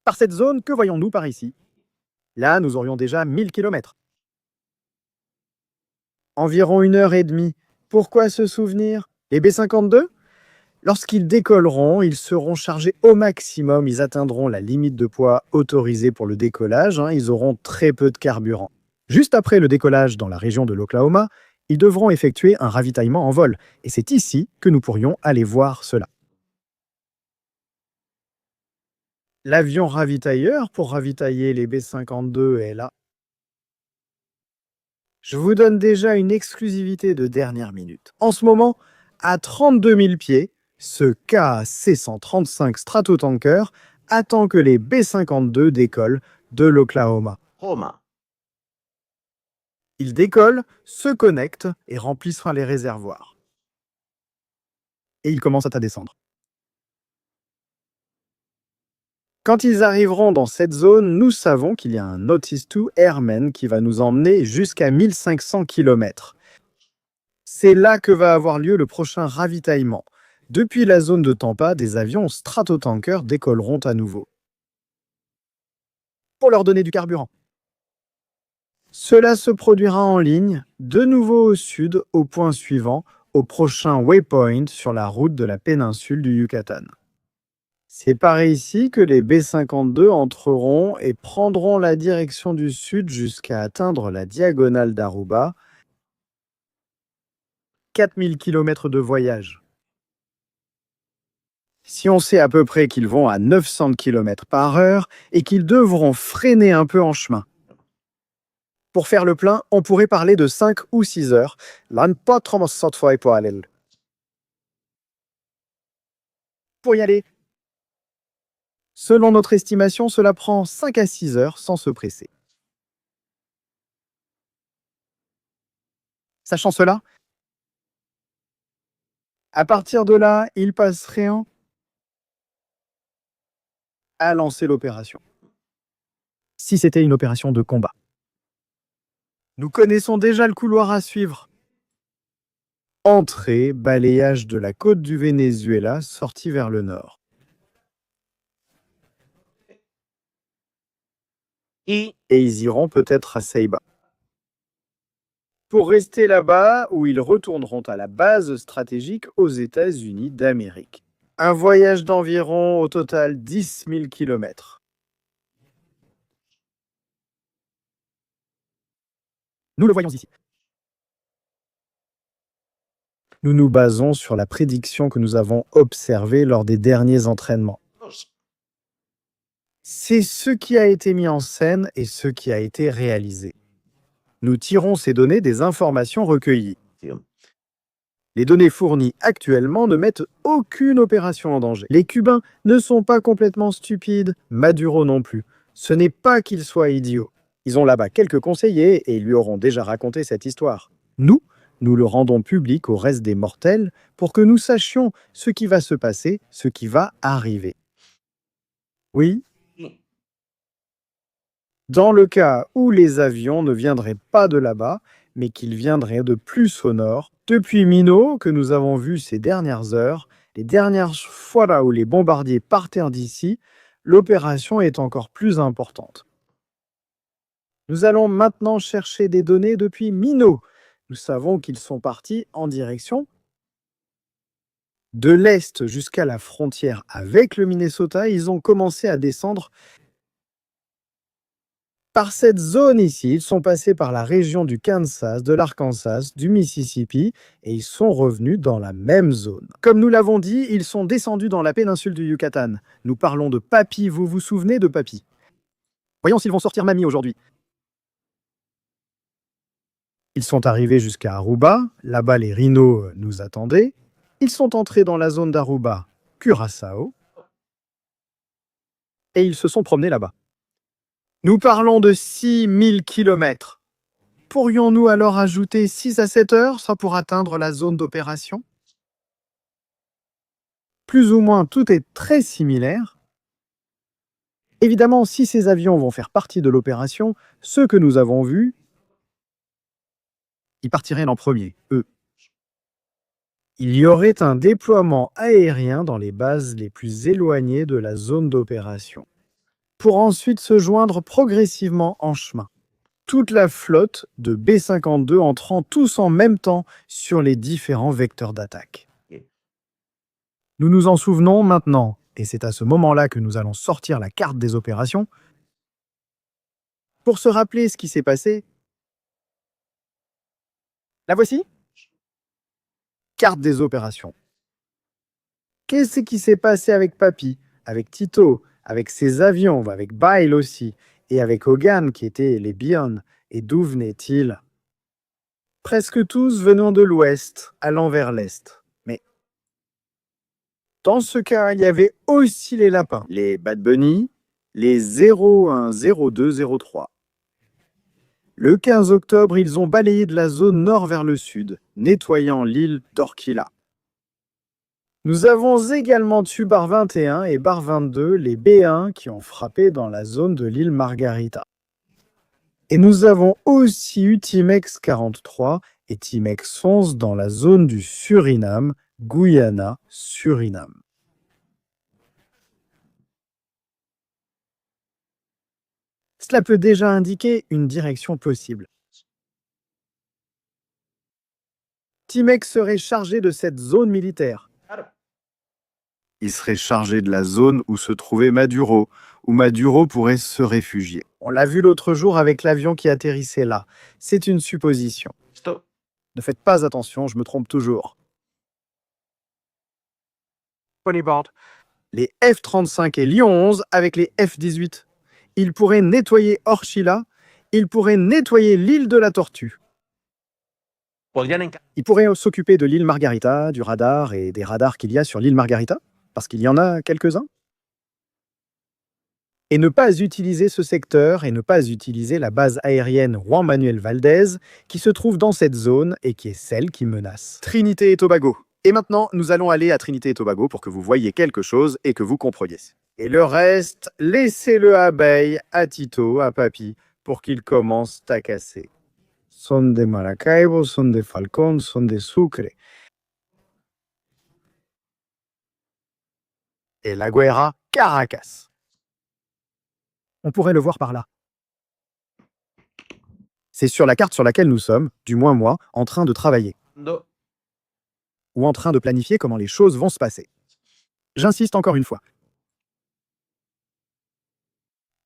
par cette zone, que voyons-nous par ici? Là, nous aurions déjà 1000 km. Environ 1h30. Pourquoi se souvenir? Les B-52? Lorsqu'ils décolleront, ils seront chargés au maximum, ils atteindront la limite de poids autorisée pour le décollage, ils auront très peu de carburant. Juste après le décollage dans la région de l'Oklahoma, ils devront effectuer un ravitaillement en vol, et c'est ici que nous pourrions aller voir cela. L'avion ravitailleur pour ravitailler les B-52 est là. Je vous donne déjà une exclusivité de dernière minute. En ce moment, à 32 000 pieds, ce KC-135 Stratotanker attend que les B-52 décollent de l'Oklahoma. Ils décollent, se connectent et remplissent les réservoirs. Et ils commencent à descendre. Quand ils arriveront dans cette zone, nous savons qu'il y a un Otis II Airman qui va nous emmener jusqu'à 1500 km. C'est là que va avoir lieu le prochain ravitaillement. Depuis la zone de Tampa, des avions Stratotanker décolleront à nouveau. Pour leur donner du carburant. Cela se produira en ligne, de nouveau au sud, au point suivant, au prochain waypoint sur la route de la péninsule du Yucatan. C'est par ici que les B-52 entreront et prendront la direction du sud jusqu'à atteindre la diagonale d'Aruba. 4000 km de voyage. Si on sait à peu près qu'ils vont à 900 km/h et qu'ils devront freiner un peu en chemin. Pour faire le plein, on pourrait parler de 5 ou 6 heures. Pour y aller. Selon notre estimation, cela prend 5 à 6 heures sans se presser. Sachant cela, à partir de là, il passerait à lancer l'opération. Si c'était une opération de combat. Nous connaissons déjà le couloir à suivre. Entrée, balayage de la côte du Venezuela, sortie vers le nord. Et ils iront peut-être à Ceiba. Pour rester là-bas, où ils retourneront à la base stratégique aux États-Unis d'Amérique. Un voyage d'environ au total 10 000 km. Nous le voyons ici. Nous nous basons sur la prédiction que nous avons observée lors des derniers entraînements. C'est ce qui a été mis en scène et ce qui a été réalisé. Nous tirons ces données des informations recueillies. Les données fournies actuellement ne mettent aucune opération en danger. Les Cubains ne sont pas complètement stupides, Maduro non plus. Ce n'est pas qu'ils soient idiots. Ils ont là-bas quelques conseillers et ils lui auront déjà raconté cette histoire. Nous le rendons public au reste des mortels pour que nous sachions ce qui va se passer, ce qui va arriver. Oui? Dans le cas où les avions ne viendraient pas de là-bas, mais qu'ils viendraient de plus au nord, depuis Minot, que nous avons vu ces dernières heures, les dernières fois là où les bombardiers partèrent d'ici, l'opération est encore plus importante. Nous allons maintenant chercher des données depuis Minot. Nous savons qu'ils sont partis en direction De l'Est jusqu'à la frontière avec le Minnesota, ils ont commencé à descendre par cette zone ici. Ils sont passés par la région du Kansas, de l'Arkansas, du Mississippi, et ils sont revenus dans la même zone. Comme nous l'avons dit, ils sont descendus dans la péninsule du Yucatan. Nous parlons de Papi, vous vous souvenez de Papi? Voyons s'ils vont sortir Mamie aujourd'hui. Ils sont arrivés jusqu'à Aruba, là-bas les rhinos nous attendaient. Ils sont entrés dans la zone d'Aruba, Curaçao, et ils se sont promenés là-bas. Nous parlons de 6000 km. Pourrions-nous alors ajouter 6 à 7 heures, ça pour atteindre la zone d'opération? Plus ou moins, tout est très similaire. Évidemment, si ces avions vont faire partie de l'opération, ceux que nous avons vus, ils partiraient en premier, eux. Il y aurait un déploiement aérien dans les bases les plus éloignées de la zone d'opération, pour ensuite se joindre progressivement en chemin. Toute la flotte de B-52 entrant tous en même temps sur les différents vecteurs d'attaque. Nous nous en souvenons maintenant, et c'est à ce moment-là que nous allons sortir la carte des opérations. Pour se rappeler ce qui s'est passé, la voici. Carte des opérations. Qu'est-ce qui s'est passé avec Papi, avec Tito, avec ses avions, avec Bile aussi, et avec Hogan qui étaient les Bion, et d'où venaient-ils? Presque tous venant de l'ouest, allant vers l'est. Mais dans ce cas, il y avait aussi les lapins, les Bad Bunny, les 01, 02, 03. Le 15 octobre, ils ont balayé de la zone nord vers le sud, nettoyant l'île d'Orquila. Nous avons également tué Bar 21 et Bar 22, les B1 qui ont frappé dans la zone de l'île Margarita. Et nous avons aussi eu Timex 43 et Timex 11 dans la zone du Suriname, Guyana, Suriname. Cela peut déjà indiquer une direction possible. Timex serait chargé de cette zone militaire. Il serait chargé de la zone où se trouvait Maduro, où Maduro pourrait se réfugier. On l'a vu l'autre jour avec l'avion qui atterrissait là. C'est une supposition. Stop. Ne faites pas attention, je me trompe toujours. Ponyboard. Les F-35 et Lion 11 avec les F-18. Ils pourraient nettoyer Orchila, ils pourraient nettoyer l'île de la Tortue. Ils pourraient s'occuper de l'île Margarita, du radar et des radars qu'il y a sur l'île Margarita, parce qu'il y en a quelques-uns. Et ne pas utiliser ce secteur et ne pas utiliser la base aérienne Juan Manuel Valdez qui se trouve dans cette zone et qui est celle qui menace Trinité et Tobago. Et maintenant, nous allons aller à Trinité et Tobago pour que vous voyiez quelque chose et que vous compreniez. Et le reste, laissez-le à Bay, à Tito, à Papi, pour qu'ils commencent à casser. Son de Maracaibo, son de Falcón, son de Sucre. Et La Guera, Caracas. On pourrait le voir par là. C'est sur la carte sur laquelle nous sommes, du moins moi, en train de travailler. No. Ou en train de planifier comment les choses vont se passer. J'insiste encore une fois.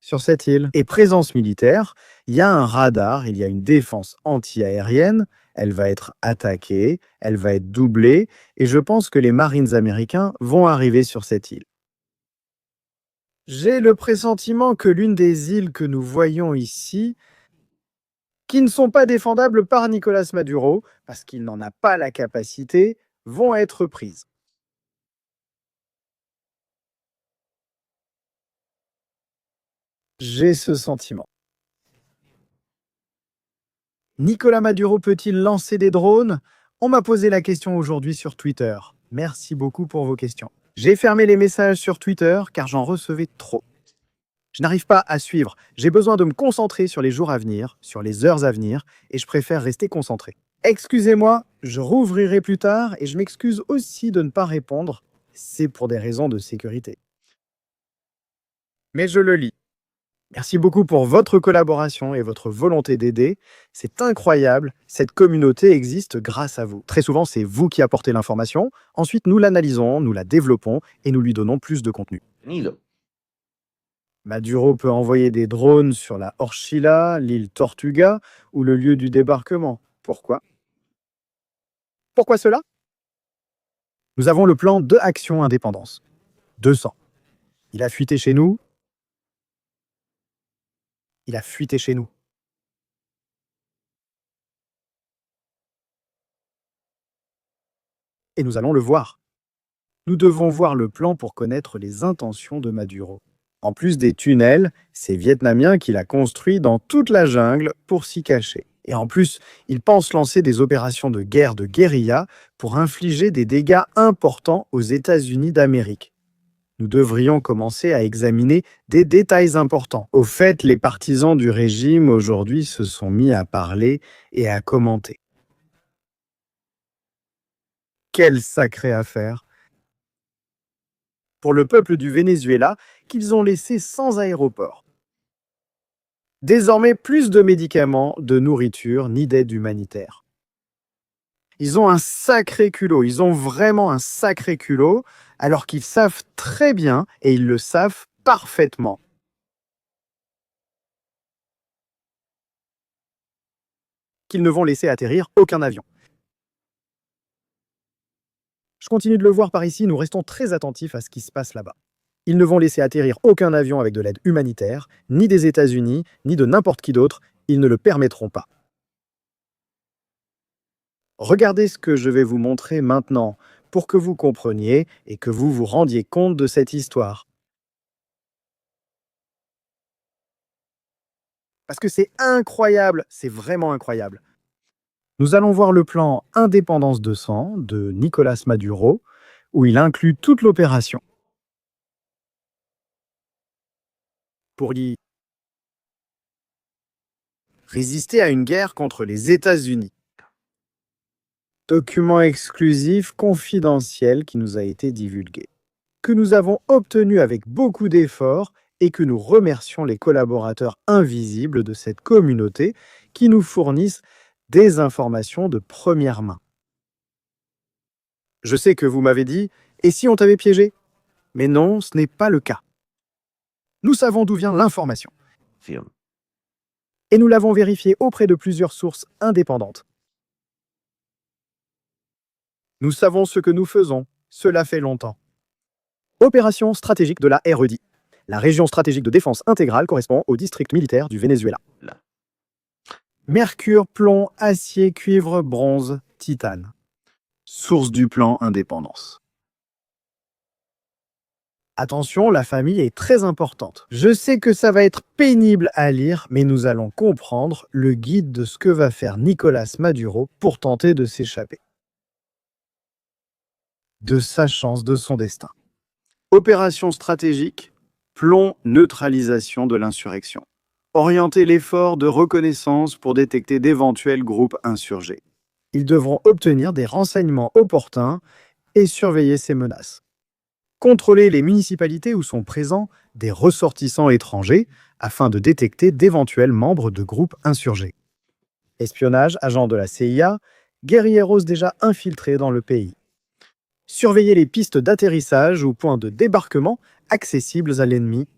Sur cette île et présence militaire, il y a un radar, il y a une défense anti-aérienne, elle va être attaquée, elle va être doublée, et je pense que les Marines américains vont arriver sur cette île. J'ai le pressentiment que l'une des îles que nous voyons ici, qui ne sont pas défendables par Nicolas Maduro, parce qu'il n'en a pas la capacité, vont être prises. J'ai ce sentiment. Nicolas Maduro peut-il lancer des drones? On m'a posé la question aujourd'hui sur Twitter. Merci beaucoup pour vos questions. J'ai fermé les messages sur Twitter car j'en recevais trop. Je n'arrive pas à suivre. J'ai besoin de me concentrer sur les jours à venir, sur les heures à venir, et je préfère rester concentré. Excusez-moi, je rouvrirai plus tard et je m'excuse aussi de ne pas répondre. C'est pour des raisons de sécurité. Mais je le lis. Merci beaucoup pour votre collaboration et votre volonté d'aider. C'est incroyable, cette communauté existe grâce à vous. Très souvent, c'est vous qui apportez l'information. Ensuite, nous l'analysons, nous la développons et nous lui donnons plus de contenu. Maduro peut envoyer des drones sur la Orchila, l'île Tortuga ou le lieu du débarquement. Pourquoi? Pourquoi cela? Nous avons le plan de Action Indépendance. 200. Il a fuité chez nous. Il a fuité chez nous. Et nous allons le voir. Nous devons voir le plan pour connaître les intentions de Maduro. En plus des tunnels, c'est Vietnamiens qu'il a construits dans toute la jungle pour s'y cacher. Et en plus, il pense lancer des opérations de guerre de guérilla pour infliger des dégâts importants aux États-Unis d'Amérique. Nous devrions commencer à examiner des détails importants. Au fait, les partisans du régime aujourd'hui se sont mis à parler et à commenter. Quelle sacrée affaire! Pour le peuple du Venezuela, qu'ils ont laissé sans aéroport. Désormais, plus de médicaments, de nourriture, ni d'aide humanitaire. Ils ont un sacré culot, ils ont vraiment un sacré culot, alors qu'ils savent très bien, et ils le savent parfaitement, qu'ils ne vont laisser atterrir aucun avion. Je continue de le voir par ici, nous restons très attentifs à ce qui se passe là-bas. Ils ne vont laisser atterrir aucun avion avec de l'aide humanitaire, ni des États-Unis, ni de n'importe qui d'autre, ils ne le permettront pas. Regardez ce que je vais vous montrer maintenant, pour que vous compreniez et que vous vous rendiez compte de cette histoire. Parce que c'est incroyable, c'est vraiment incroyable. Nous allons voir le plan Indépendance 200 de Nicolás Maduro, où il inclut toute l'opération. Pour y résister à une guerre contre les États-Unis. Document exclusif confidentiel qui nous a été divulgué, que nous avons obtenu avec beaucoup d'efforts et que nous remercions les collaborateurs invisibles de cette communauté qui nous fournissent des informations de première main. Je sais que vous m'avez dit « Et si on t'avait piégé ?» Mais non, ce n'est pas le cas. Nous savons d'où vient l'information. Et nous l'avons vérifié auprès de plusieurs sources indépendantes. Nous savons ce que nous faisons. Cela fait longtemps. Opération stratégique de la RED. La région stratégique de défense intégrale correspond au district militaire du Venezuela. Mercure, plomb, acier, cuivre, bronze, titane. Source du plan Indépendance. Attention, la famille est très importante. Je sais que ça va être pénible à lire, mais nous allons comprendre le guide de ce que va faire Nicolás Maduro pour tenter de s'échapper de sa chance, de son destin. Opération stratégique, plomb, neutralisation de l'insurrection. Orienter l'effort de reconnaissance pour détecter d'éventuels groupes insurgés. Ils devront obtenir des renseignements opportuns et surveiller ces menaces. Contrôler les municipalités où sont présents des ressortissants étrangers afin de détecter d'éventuels membres de groupes insurgés. Espionnage, agents de la CIA, guerrilleros déjà infiltrés dans le pays. Surveiller les pistes d'atterrissage ou points de débarquement accessibles à l'ennemi.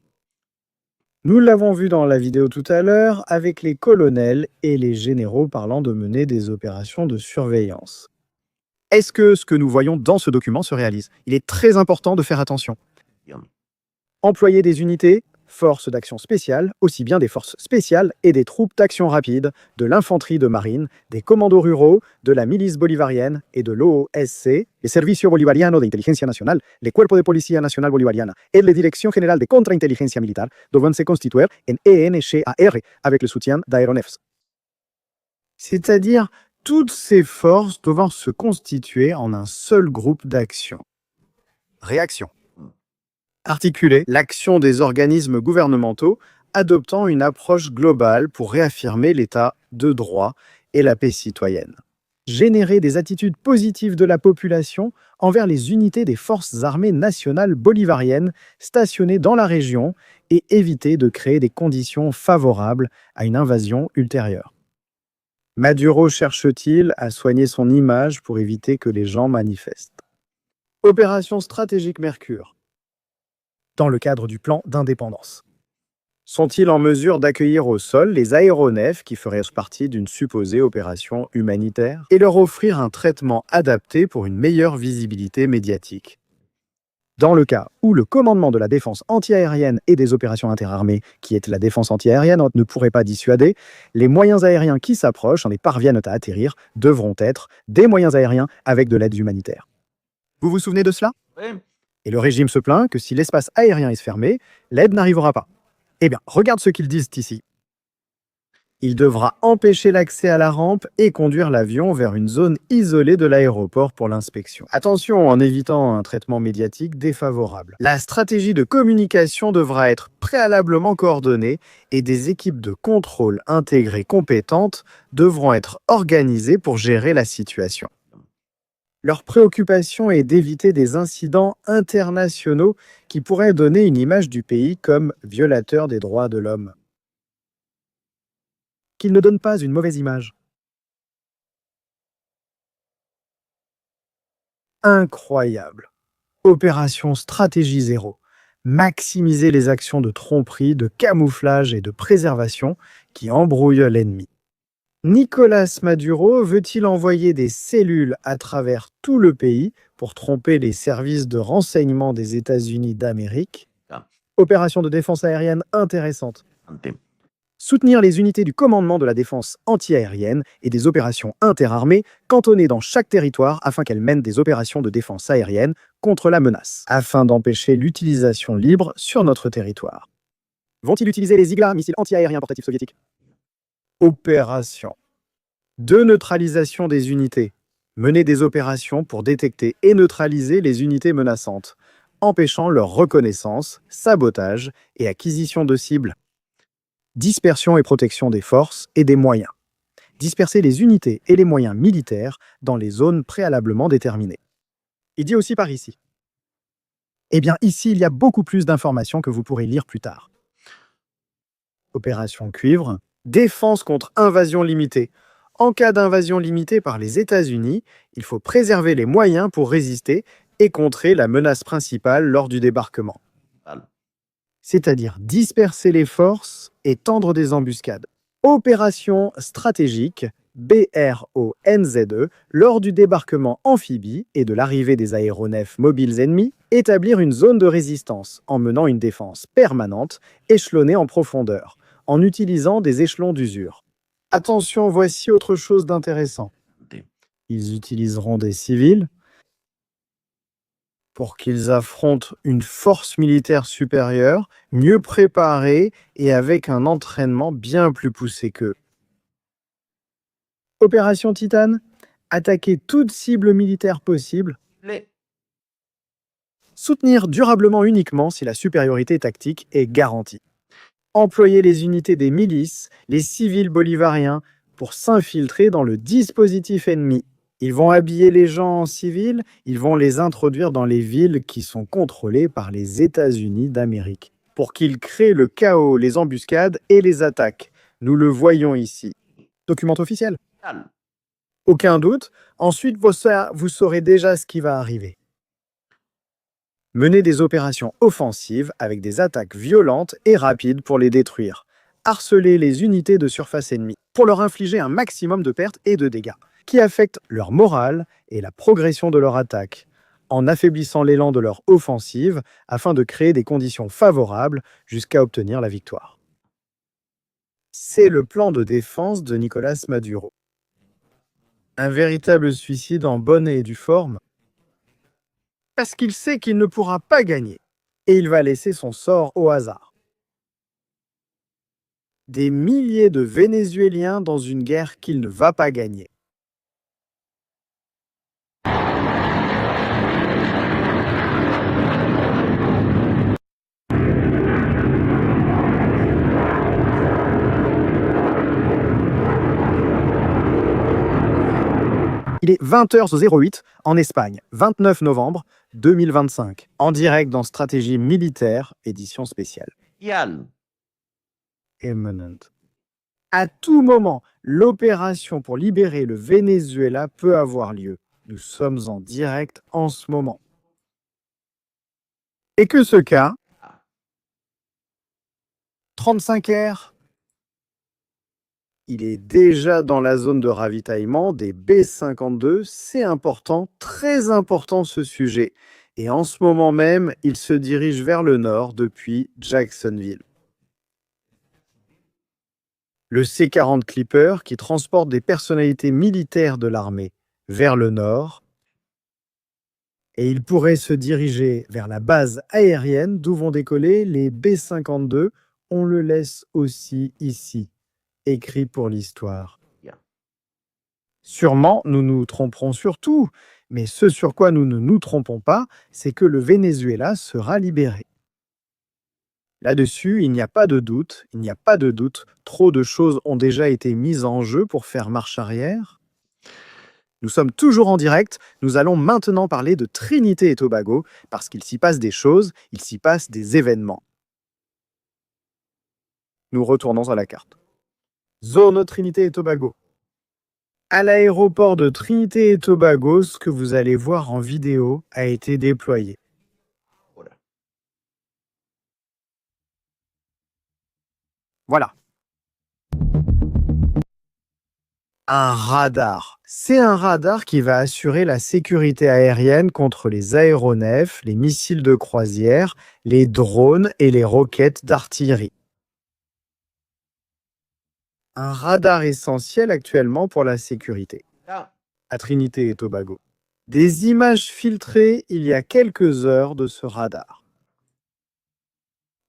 Nous l'avons vu dans la vidéo tout à l'heure avec les colonels et les généraux parlant de mener des opérations de surveillance. Est-ce que ce que nous voyons dans ce document se réalise? Il est très important de faire attention. Employer des unités, forces d'action spéciales, aussi bien des forces spéciales et des troupes d'action rapide, de l'infanterie de marine, des commandos ruraux, de la milice bolivarienne et de l'OSC, les Servicio Bolivariano de Inteligencia Nacional, les Cuerpo de Policía Nacional Bolivariana et la Dirección General de Contrainteligencia Militar doivent se constituer en ENCHAR avec le soutien d'Aeronefs. C'est-à-dire toutes ces forces doivent se constituer en un seul groupe d'action. Réaction. Articuler l'action des organismes gouvernementaux adoptant une approche globale pour réaffirmer l'état de droit et la paix citoyenne. générer des attitudes positives de la population envers les unités des forces armées nationales bolivariennes stationnées dans la région et éviter de créer des conditions favorables à une invasion ultérieure. Maduro cherche-t-il à soigner son image pour éviter que les gens manifestent? Opération stratégique Mercure. Dans le cadre du plan d'indépendance. Sont-ils en mesure d'accueillir au sol les aéronefs qui feraient partie d'une supposée opération humanitaire et leur offrir un traitement adapté pour une meilleure visibilité médiatique? Dans le cas où le commandement de la défense antiaérienne et des opérations interarmées, qui est la défense antiaérienne, ne pourrait pas dissuader, les moyens aériens qui s'approchent et parviennent à atterrir devront être des moyens aériens avec de l'aide humanitaire. Vous vous souvenez de cela? Oui. Et le régime se plaint que si l'espace aérien est fermé, l'aide n'arrivera pas. Eh bien, regarde ce qu'ils disent ici. Il devra empêcher l'accès à la rampe et conduire l'avion vers une zone isolée de l'aéroport pour l'inspection. Attention en évitant un traitement médiatique défavorable. La stratégie de communication devra être préalablement coordonnée et des équipes de contrôle intégrées compétentes devront être organisées pour gérer la situation. Leur préoccupation est d'éviter des incidents internationaux qui pourraient donner une image du pays comme violateur des droits de l'homme. Qu'ils ne donnent pas une mauvaise image. Incroyable. Opération Stratégie Zéro. Maximiser les actions de tromperie, de camouflage et de préservation qui embrouillent l'ennemi. Nicolás Maduro veut-il envoyer des cellules à travers tout le pays pour tromper les services de renseignement des États-Unis d'Amérique? Opération de défense aérienne intéressante. Soutenir les unités du commandement de la défense antiaérienne et des opérations interarmées cantonnées dans chaque territoire afin qu'elles mènent des opérations de défense aérienne contre la menace, afin d'empêcher l'utilisation libre sur notre territoire. Vont-ils utiliser les Igla, missiles antiaériens portatifs soviétiques? Opération de neutralisation des unités. Mener des opérations pour détecter et neutraliser les unités menaçantes, empêchant leur reconnaissance, sabotage et acquisition de cibles. Dispersion et protection des forces et des moyens. Disperser les unités et les moyens militaires dans les zones préalablement déterminées. Il dit aussi par ici. Eh bien, ici, il y a beaucoup plus d'informations que vous pourrez lire plus tard. Opération Cuivre. Défense contre invasion limitée. En cas d'invasion limitée par les États-Unis, il faut préserver les moyens pour résister et contrer la menace principale lors du débarquement. C'est-à-dire disperser les forces et tendre des embuscades. Opération stratégique, BRONZE, lors du débarquement amphibie et de l'arrivée des aéronefs mobiles ennemis, établir une zone de résistance en menant une défense permanente, échelonnée en profondeur, en utilisant des échelons d'usure. Attention, voici autre chose d'intéressant. Ils utiliseront des civils pour qu'ils affrontent une force militaire supérieure, mieux préparée et avec un entraînement bien plus poussé qu'eux. Opération Titane, attaquer toute cible militaire possible. Soutenir durablement uniquement si la supériorité tactique est garantie. Employer les unités des milices, les civils bolivariens, pour s'infiltrer dans le dispositif ennemi. Ils vont habiller les gens en civil, ils vont les introduire dans les villes qui sont contrôlées par les États-Unis d'Amérique, pour qu'ils créent le chaos, les embuscades et les attaques. Nous le voyons ici. Document officiel. Aucun doute, ensuite vous saurez déjà ce qui va arriver. Mener des opérations offensives avec des attaques violentes et rapides pour les détruire. Harceler les unités de surface ennemies pour leur infliger un maximum de pertes et de dégâts qui affectent leur morale et la progression de leur attaque, en affaiblissant l'élan de leur offensive afin de créer des conditions favorables jusqu'à obtenir la victoire. C'est le plan de défense de Nicolás Maduro. Un véritable suicide en bonne et due forme, parce qu'il sait qu'il ne pourra pas gagner, et il va laisser son sort au hasard. Des milliers de Vénézuéliens dans une guerre qu'il ne va pas gagner. Il est 20h08 en Espagne, 29 novembre 2025, en direct dans Stratégie militaire, édition spéciale. Yann. Imminent. À tout moment, l'opération pour libérer le Venezuela peut avoir lieu. Nous sommes en direct en ce moment. Et que ce cas, 35R, il est déjà dans la zone de ravitaillement des B-52. C'est important, très important ce sujet. Et en ce moment même, il se dirige vers le nord depuis Jacksonville. Le C-40 Clipper qui transporte des personnalités militaires de l'armée vers le nord. Et il pourrait se diriger vers la base aérienne d'où vont décoller les B-52. On le laisse aussi ici, écrit pour l'histoire. Sûrement, nous nous tromperons sur tout, mais ce sur quoi nous ne nous trompons pas, c'est que le Venezuela sera libéré. Là-dessus, il n'y a pas de doute, trop de choses ont déjà été mises en jeu pour faire marche arrière. Nous sommes toujours en direct, nous allons maintenant parler de Trinité et Tobago, parce qu'il s'y passe des choses, il s'y passe des événements. Nous retournons à la carte. Zone Trinité et Tobago. À l'aéroport de Trinité et Tobago, ce que vous allez voir en vidéo a été déployé. Voilà. Un radar. C'est un radar qui va assurer la sécurité aérienne contre les aéronefs, les missiles de croisière, les drones et les roquettes d'artillerie. Un radar essentiel actuellement pour la sécurité. À Trinité et Tobago. Des images filtrées il y a quelques heures de ce radar.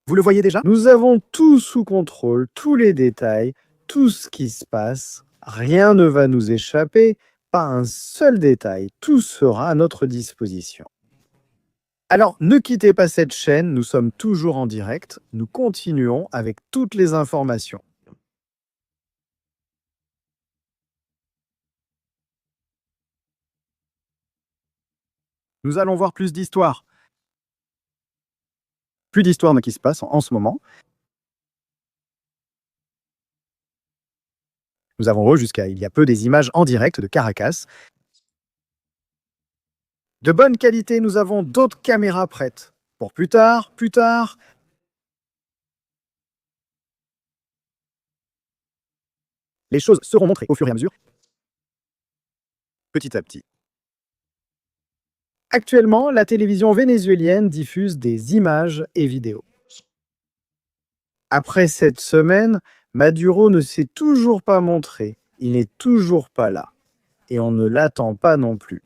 Vous le voyez déjà? Nous avons tout sous contrôle, tous les détails, tout ce qui se passe. Rien ne va nous échapper, pas un seul détail, tout sera à notre disposition. Alors, ne quittez pas cette chaîne, nous sommes toujours en direct, nous continuons avec toutes les informations. Nous allons voir plus d'histoires. Plus d'histoires qui se passent en ce moment. Nous avons jusqu'à il y a peu des images en direct de Caracas. De bonne qualité, nous avons d'autres caméras prêtes. Pour plus tard. Les choses seront montrées au fur et à mesure. Petit à petit. Actuellement, la télévision vénézuélienne diffuse des images et vidéos. Après cette semaine, Maduro ne s'est toujours pas montré. Il n'est toujours pas là. Et on ne l'attend pas non plus.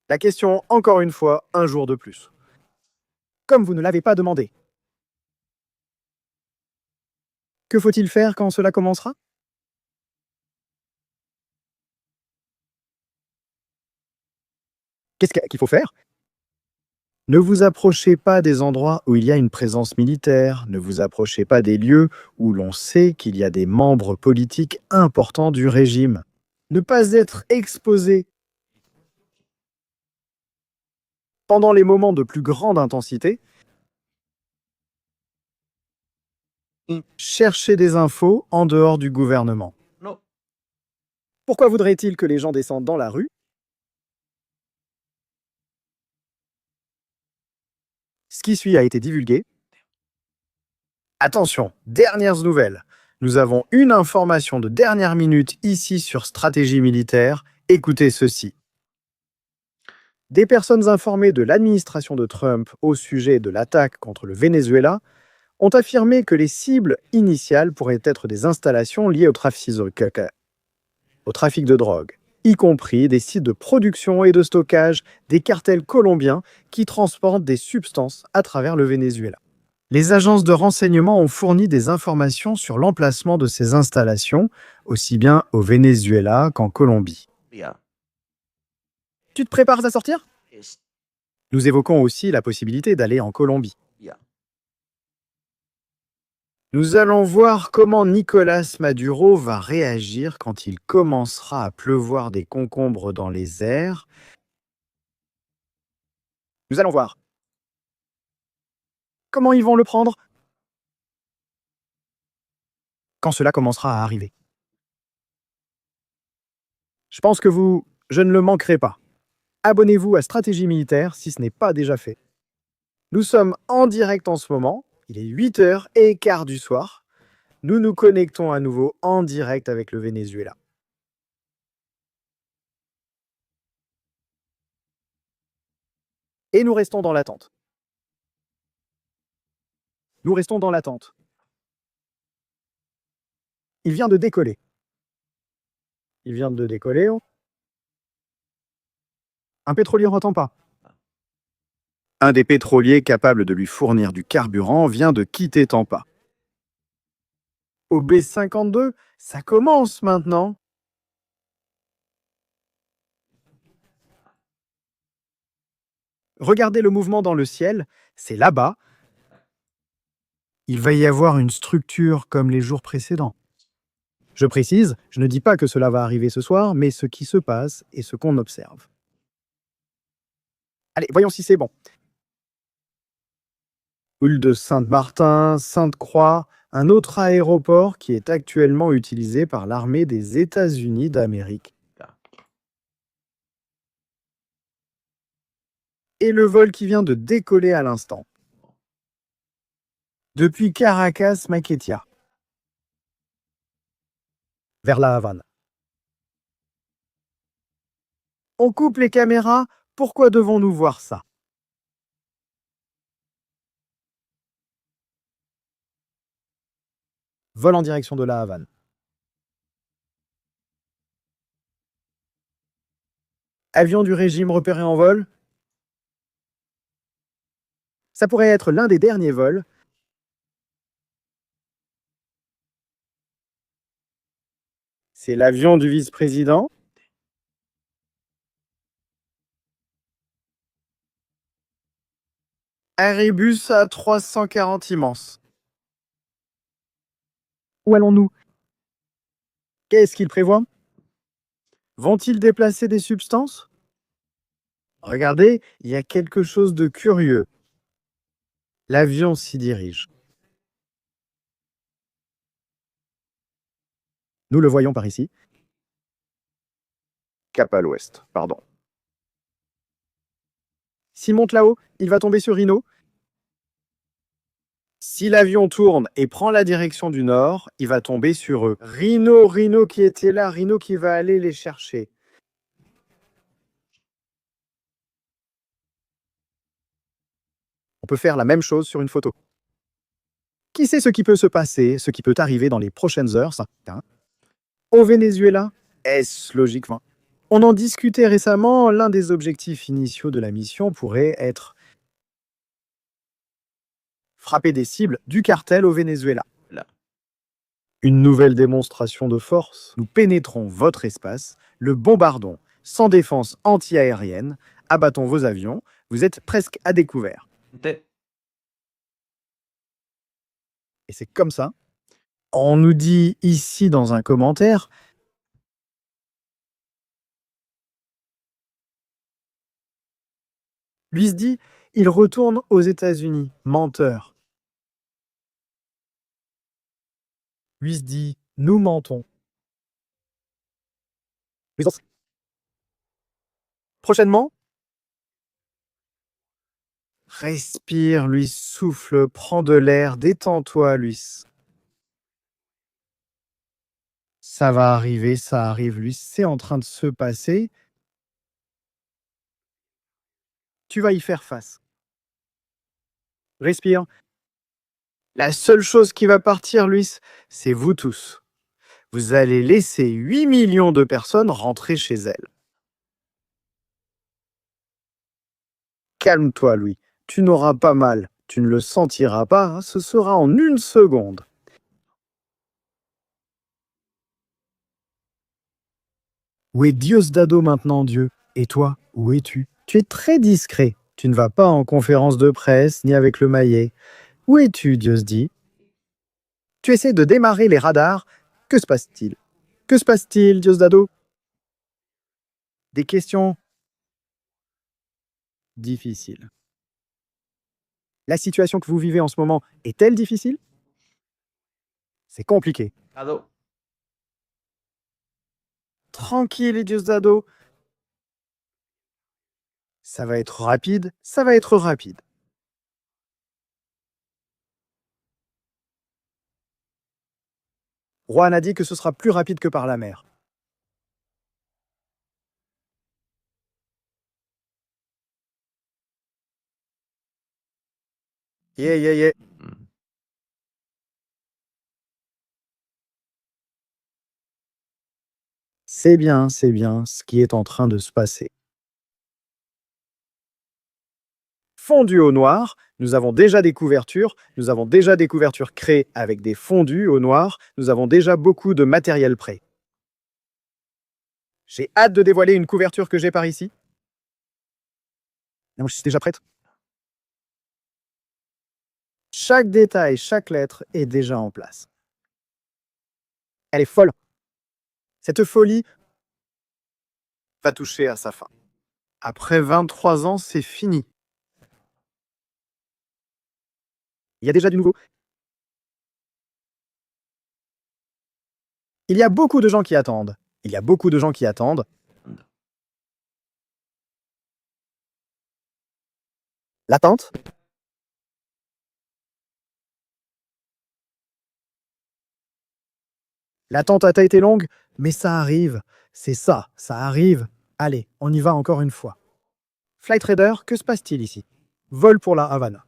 La question, encore une fois, un jour de plus. Comme vous ne l'avez pas demandé. Que faut-il faire quand cela commencera? Qu'est-ce qu'il faut faire? Ne vous approchez pas des endroits où il y a une présence militaire, ne vous approchez pas des lieux où l'on sait qu'il y a des membres politiques importants du régime. Ne pas être exposé pendant les moments de plus grande intensité. Cherchez des infos en dehors du gouvernement. Non. Pourquoi voudrait-il que les gens descendent dans la rue? Ce qui suit a été divulgué. Attention, dernières nouvelles. Nous avons une information de dernière minute ici sur Stratégie militaire. Écoutez ceci. Des personnes informées de l'administration de Trump au sujet de l'attaque contre le Venezuela ont affirmé que les cibles initiales pourraient être des installations liées au trafic de drogue, y compris des sites de production et de stockage des cartels colombiens qui transportent des substances à travers le Venezuela. Les agences de renseignement ont fourni des informations sur l'emplacement de ces installations, aussi bien au Venezuela qu'en Colombie. Tu te prépares à sortir? Nous évoquons aussi la possibilité d'aller en Colombie. Nous allons voir comment Nicolás Maduro va réagir quand il commencera à pleuvoir des concombres dans les airs. Nous allons voir comment ils vont le prendre quand cela commencera à arriver. Je pense que je ne le manquerai pas. Abonnez-vous à Stratégie Militaire si ce n'est pas déjà fait. Nous sommes en direct en ce moment. Il est 8h15 du soir. Nous nous connectons à nouveau en direct avec le Venezuela. Et nous restons dans l'attente. Nous restons dans l'attente. Il vient de décoller. Il vient de décoller. Un pétrolier en Tampa. Un des pétroliers capables de lui fournir du carburant vient de quitter Tampa. Au B-52, ça commence maintenant. Regardez le mouvement dans le ciel, c'est là-bas. Il va y avoir une structure comme les jours précédents. Je précise, je ne dis pas que cela va arriver ce soir, mais ce qui se passe et ce qu'on observe. Allez, voyons si c'est bon. Houle de Sainte-Martin, Sainte-Croix, un autre aéroport qui est actuellement utilisé par l'armée des États-Unis d'Amérique. Et le vol qui vient de décoller à l'instant. Depuis Caracas, Maiquetía. Vers La Havane. On coupe les caméras, pourquoi devons-nous voir ça? Vol en direction de La Havane. Avion du régime repéré en vol. Ça pourrait être l'un des derniers vols. C'est l'avion du vice-président. Airbus A340 immense. Où allons-nous? Qu'est-ce qu'ils prévoient? Vont-ils déplacer des substances? Regardez, il y a quelque chose de curieux. L'avion s'y dirige. Nous le voyons par ici. Cap à l'ouest, pardon. S'il monte là-haut, il va tomber sur Rhino. Si l'avion tourne et prend la direction du nord, il va tomber sur eux. Rhino qui était là, Rhino qui va aller les chercher. On peut faire la même chose sur une photo. Qui sait ce qui peut se passer, ce qui peut arriver dans les prochaines heures, ça, hein? Au Venezuela, est-ce logique? On en discutait récemment, l'un des objectifs initiaux de la mission pourrait être frapper des cibles du cartel au Venezuela. Une nouvelle démonstration de force, nous pénétrons votre espace, le bombardons sans défense anti-aérienne, abattons vos avions, vous êtes presque à découvert. Et c'est comme ça. On nous dit ici dans un commentaire, lui se dit, il retourne aux États-Unis, menteur. Lui se dit, nous mentons. Prochainement, respire, lui souffle, prends de l'air, détends-toi, Luis. Ça va arriver, ça arrive, Luis, c'est en train de se passer. Tu vas y faire face. Respire. La seule chose qui va partir, Luis, c'est vous tous. Vous allez laisser 8 millions de personnes rentrer chez elles. Calme-toi, Louis. Tu n'auras pas mal. Tu ne le sentiras pas, hein, ce sera en 1 seconde. Où est Diosdado maintenant, Dieu? Et toi, où es-tu? Tu es très discret. Tu ne vas pas en conférence de presse, ni avec le maillet. Où es-tu, Diosdi? Tu essaies de démarrer les radars. Que se passe-t-il? Que se passe-t-il, Diosdado? Des questions difficiles. La situation que vous vivez en ce moment est-elle difficile? C'est compliqué. Tranquille, Diosdado. Ça va être rapide, ça va être rapide. Juan a dit que ce sera plus rapide que par la mer. Yeah. C'est bien ce qui est en train de se passer. Fondu au noir, nous avons déjà des couvertures créées avec des fondus au noir, nous avons déjà beaucoup de matériel prêt. J'ai hâte de dévoiler une couverture que j'ai par ici. Non, je suis déjà prête. Chaque détail, chaque lettre est déjà en place. Elle est folle. Cette folie va toucher à sa fin. Après 23 ans, c'est fini. Il y a déjà du nouveau. Il y a beaucoup de gens qui attendent. L'attente. L'attente a été longue, mais ça arrive. C'est ça arrive. Allez, on y va encore une fois. Flight Raider, que se passe-t-il ici? Vol pour la Havane.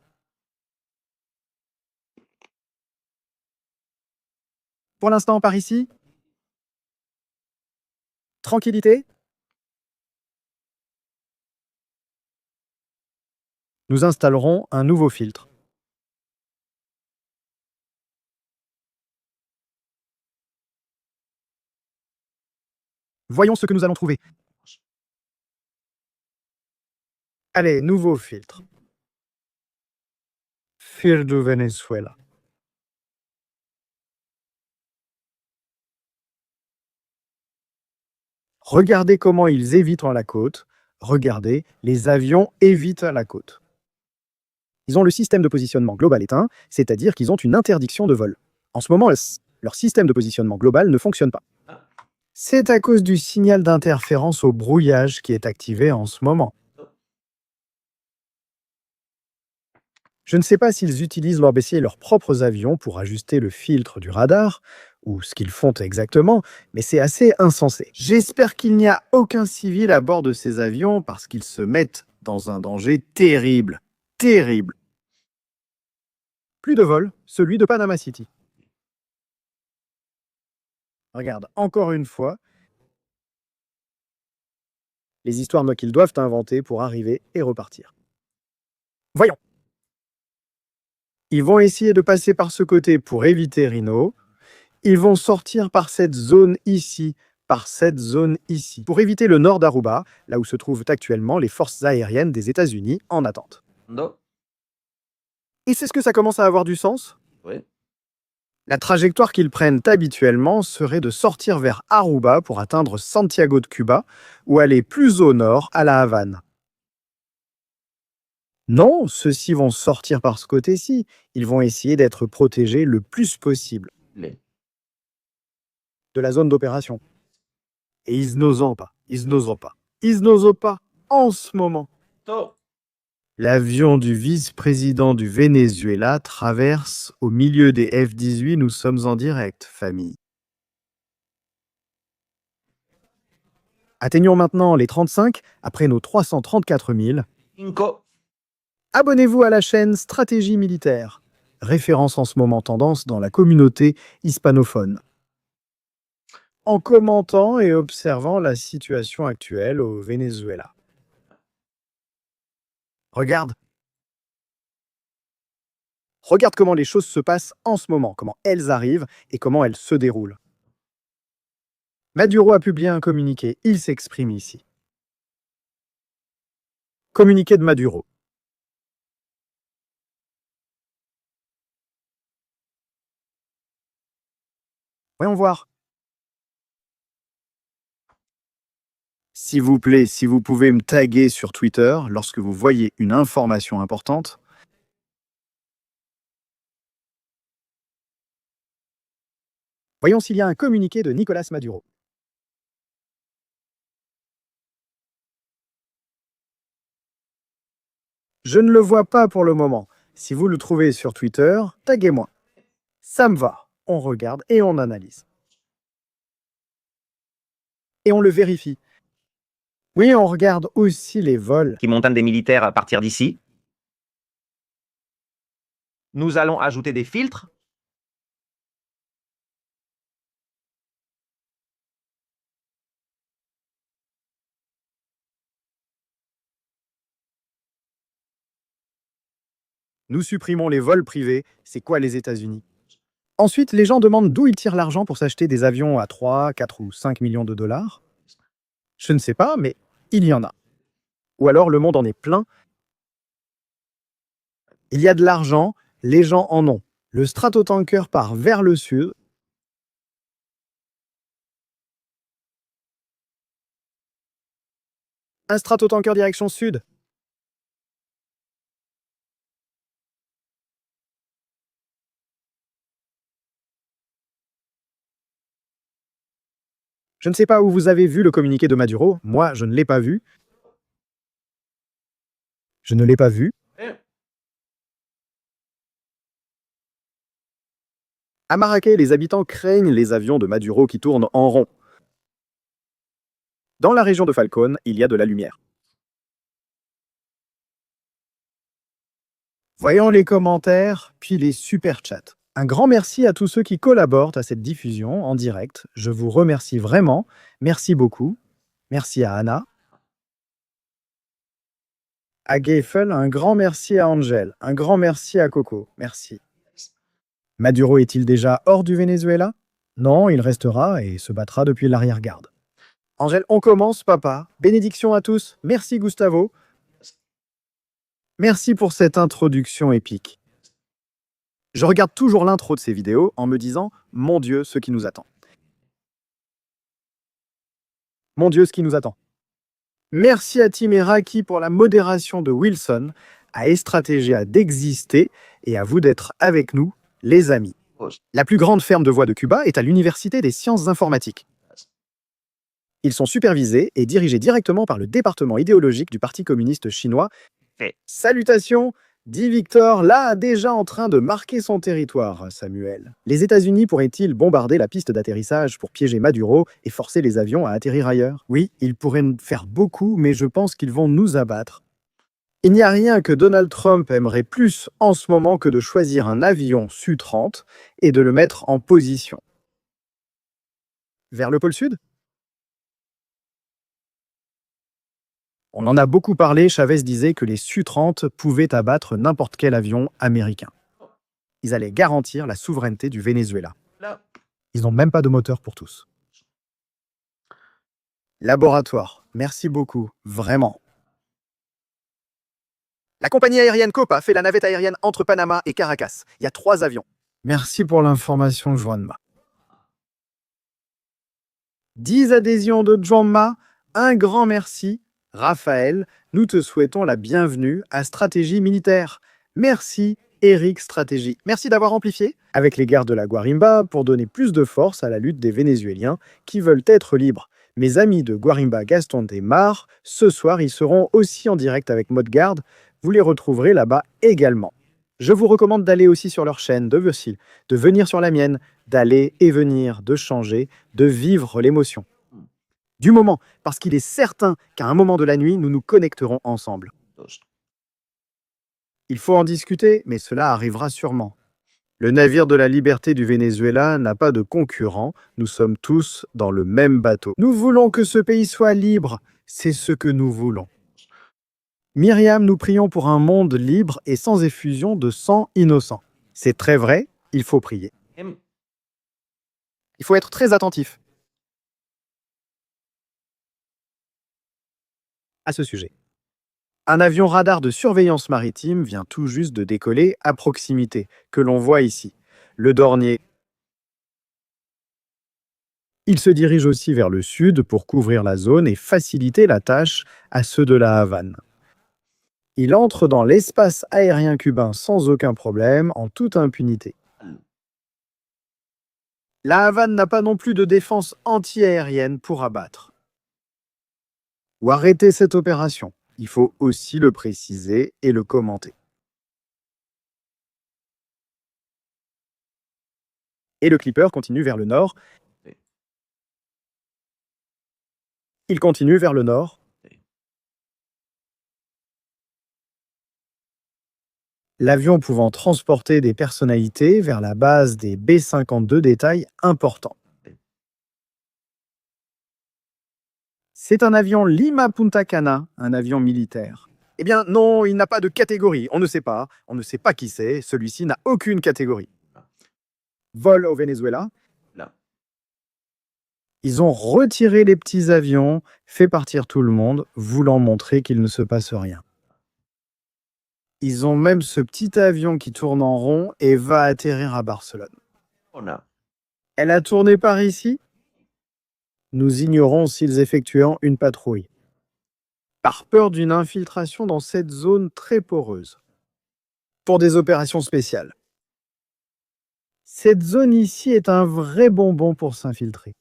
Pour l'instant, par ici. Tranquillité. Nous installerons un nouveau filtre. Voyons ce que nous allons trouver. Allez, nouveau filtre. Filtre du Venezuela. Regardez comment ils évitent la côte. Regardez, les avions évitent la côte. Ils ont le système de positionnement global éteint, c'est-à-dire qu'ils ont une interdiction de vol. En ce moment, leur système de positionnement global ne fonctionne pas. C'est à cause du signal d'interférence au brouillage qui est activé en ce moment. Je ne sais pas s'ils utilisent leurs baissiers et leurs propres avions pour ajuster le filtre du radar, ou ce qu'ils font exactement, mais c'est assez insensé. J'espère qu'il n'y a aucun civil à bord de ces avions parce qu'ils se mettent dans un danger terrible. Terrible. Plus de vol, celui de Panama City. Regarde, encore une fois, les histoires qu'ils doivent inventer pour arriver et repartir. Voyons. Ils vont essayer de passer par ce côté pour éviter Reno. Ils vont sortir par cette zone ici, pour éviter le nord d'Aruba, là où se trouvent actuellement les forces aériennes des États-Unis en attente. Non. Et c'est ce que ça commence à avoir du sens? Oui. La trajectoire qu'ils prennent habituellement serait de sortir vers Aruba pour atteindre Santiago de Cuba ou aller plus au nord à la Havane. Non, ceux-ci vont sortir par ce côté-ci. Ils vont essayer d'être protégés le plus possible de la zone d'opération. Et ils n'osent pas en ce moment. L'avion du vice-président du Venezuela traverse au milieu des F-18. Nous sommes en direct, famille. Atteignons maintenant les 35 après nos 334 000. Abonnez-vous à la chaîne Stratégie Militaire, référence en ce moment tendance dans la communauté hispanophone. En commentant et observant la situation actuelle au Venezuela. Regarde comment les choses se passent en ce moment, comment elles arrivent et comment elles se déroulent. Maduro a publié un communiqué, il s'exprime ici. Communiqué de Maduro. Voyons voir. S'il vous plaît, si vous pouvez me taguer sur Twitter lorsque vous voyez une information importante. Voyons s'il y a un communiqué de Nicolás Maduro. Je ne le vois pas pour le moment. Si vous le trouvez sur Twitter, taguez-moi. Ça me va. On regarde et on analyse. Et on le vérifie. Oui, on regarde aussi les vols. Qui montagne des militaires à partir d'ici. Nous allons ajouter des filtres. Nous supprimons les vols privés. C'est quoi les États-Unis? Ensuite, les gens demandent d'où ils tirent l'argent pour s'acheter des avions à 3, 4 ou 5 millions de dollars. Je ne sais pas, mais il y en a. Ou alors le monde en est plein. Il y a de l'argent, les gens en ont. Le stratotanker part vers le sud. Un stratotanker direction sud. Je ne sais pas où vous avez vu le communiqué de Maduro. Moi, je ne l'ai pas vu. Je ne l'ai pas vu. À Marrakech, les habitants craignent les avions de Maduro qui tournent en rond. Dans la région de Falcón, il y a de la lumière. Voyons les commentaires, puis les super chats. Un grand merci à tous ceux qui collaborent à cette diffusion en direct. Je vous remercie vraiment. Merci beaucoup. Merci à Anna. À Geifel, un grand merci à Angel. Un grand merci à Coco. Merci. Maduro est-il déjà hors du Venezuela? Non, il restera et se battra depuis l'arrière-garde. Angel, on commence, papa. Bénédiction à tous. Merci, Gustavo. Merci pour cette introduction épique. Je regarde toujours l'intro de ces vidéos en me disant « Mon Dieu, ce qui nous attend ». Mon Dieu, ce qui nous attend. Merci à Tim et Raki pour la modération de Wilson, à Estratégia d'exister et à vous d'être avec nous, les amis. La plus grande ferme de voix de Cuba est à l'Université des sciences informatiques. Ils sont supervisés et dirigés directement par le département idéologique du Parti communiste chinois. Salutations, dit Victor, là déjà en train de marquer son territoire, Samuel. Les États-Unis pourraient-ils bombarder la piste d'atterrissage pour piéger Maduro et forcer les avions à atterrir ailleurs? Oui, ils pourraient faire beaucoup, mais je pense qu'ils vont nous abattre. Il n'y a rien que Donald Trump aimerait plus en ce moment que de choisir un avion Su-30 et de le mettre en position. Vers le pôle Sud? On en a beaucoup parlé, Chavez disait que les Su-30 pouvaient abattre n'importe quel avion américain. Ils allaient garantir la souveraineté du Venezuela. Ils n'ont même pas de moteur pour tous. Laboratoire, merci beaucoup, vraiment. La compagnie aérienne Copa fait la navette aérienne entre Panama et Caracas. Il y a 3 avions. Merci pour l'information, Juanma. 10 adhésions de Juanma, un grand merci. Raphaël, nous te souhaitons la bienvenue à Stratégie Militaire. Merci, Eric Stratégie. Merci d'avoir amplifié avec les gardes de la Guarimba pour donner plus de force à la lutte des Vénézuéliens qui veulent être libres. Mes amis de Guarimba Gaston et Mar, ce soir, ils seront aussi en direct avec Modegarde. Vous les retrouverez là-bas également. Je vous recommande d'aller aussi sur leur chaîne, de venir sur la mienne, d'aller et venir, de changer, de vivre l'émotion. Du moment, parce qu'il est certain qu'à un moment de la nuit, nous nous connecterons ensemble. Il faut en discuter, mais cela arrivera sûrement. Le navire de la liberté du Venezuela n'a pas de concurrent, nous sommes tous dans le même bateau. Nous voulons que ce pays soit libre, c'est ce que nous voulons. Myriam, nous prions pour un monde libre et sans effusion de sang innocent. C'est très vrai, il faut prier. Il faut être très attentif à ce sujet. Un avion radar de surveillance maritime vient tout juste de décoller à proximité, que l'on voit ici. Le Dornier Il se dirige aussi vers le sud pour couvrir la zone et faciliter la tâche à ceux de la Havane. Il entre dans l'espace aérien cubain sans aucun problème, en toute impunité. La Havane n'a pas non plus de défense anti-aérienne pour abattre ou arrêter cette opération. Il faut aussi le préciser et le commenter. Et le clipper continue vers le nord. Il continue vers le nord. L'avion pouvant transporter des personnalités vers la base des B-52, détail important. C'est un avion Lima Punta Cana, un avion militaire. Eh bien non, il n'a pas de catégorie, on ne sait pas qui c'est, celui-ci n'a aucune catégorie. Vol au Venezuela. Ils ont retiré les petits avions, fait partir tout le monde, voulant montrer qu'il ne se passe rien. Ils ont même ce petit avion qui tourne en rond et va atterrir à Barcelone. Elle a tourné par ici. Nous ignorons s'ils effectuent une patrouille. Par peur d'une infiltration dans cette zone très poreuse. Pour des opérations spéciales. Cette zone ici est un vrai bonbon pour s'infiltrer.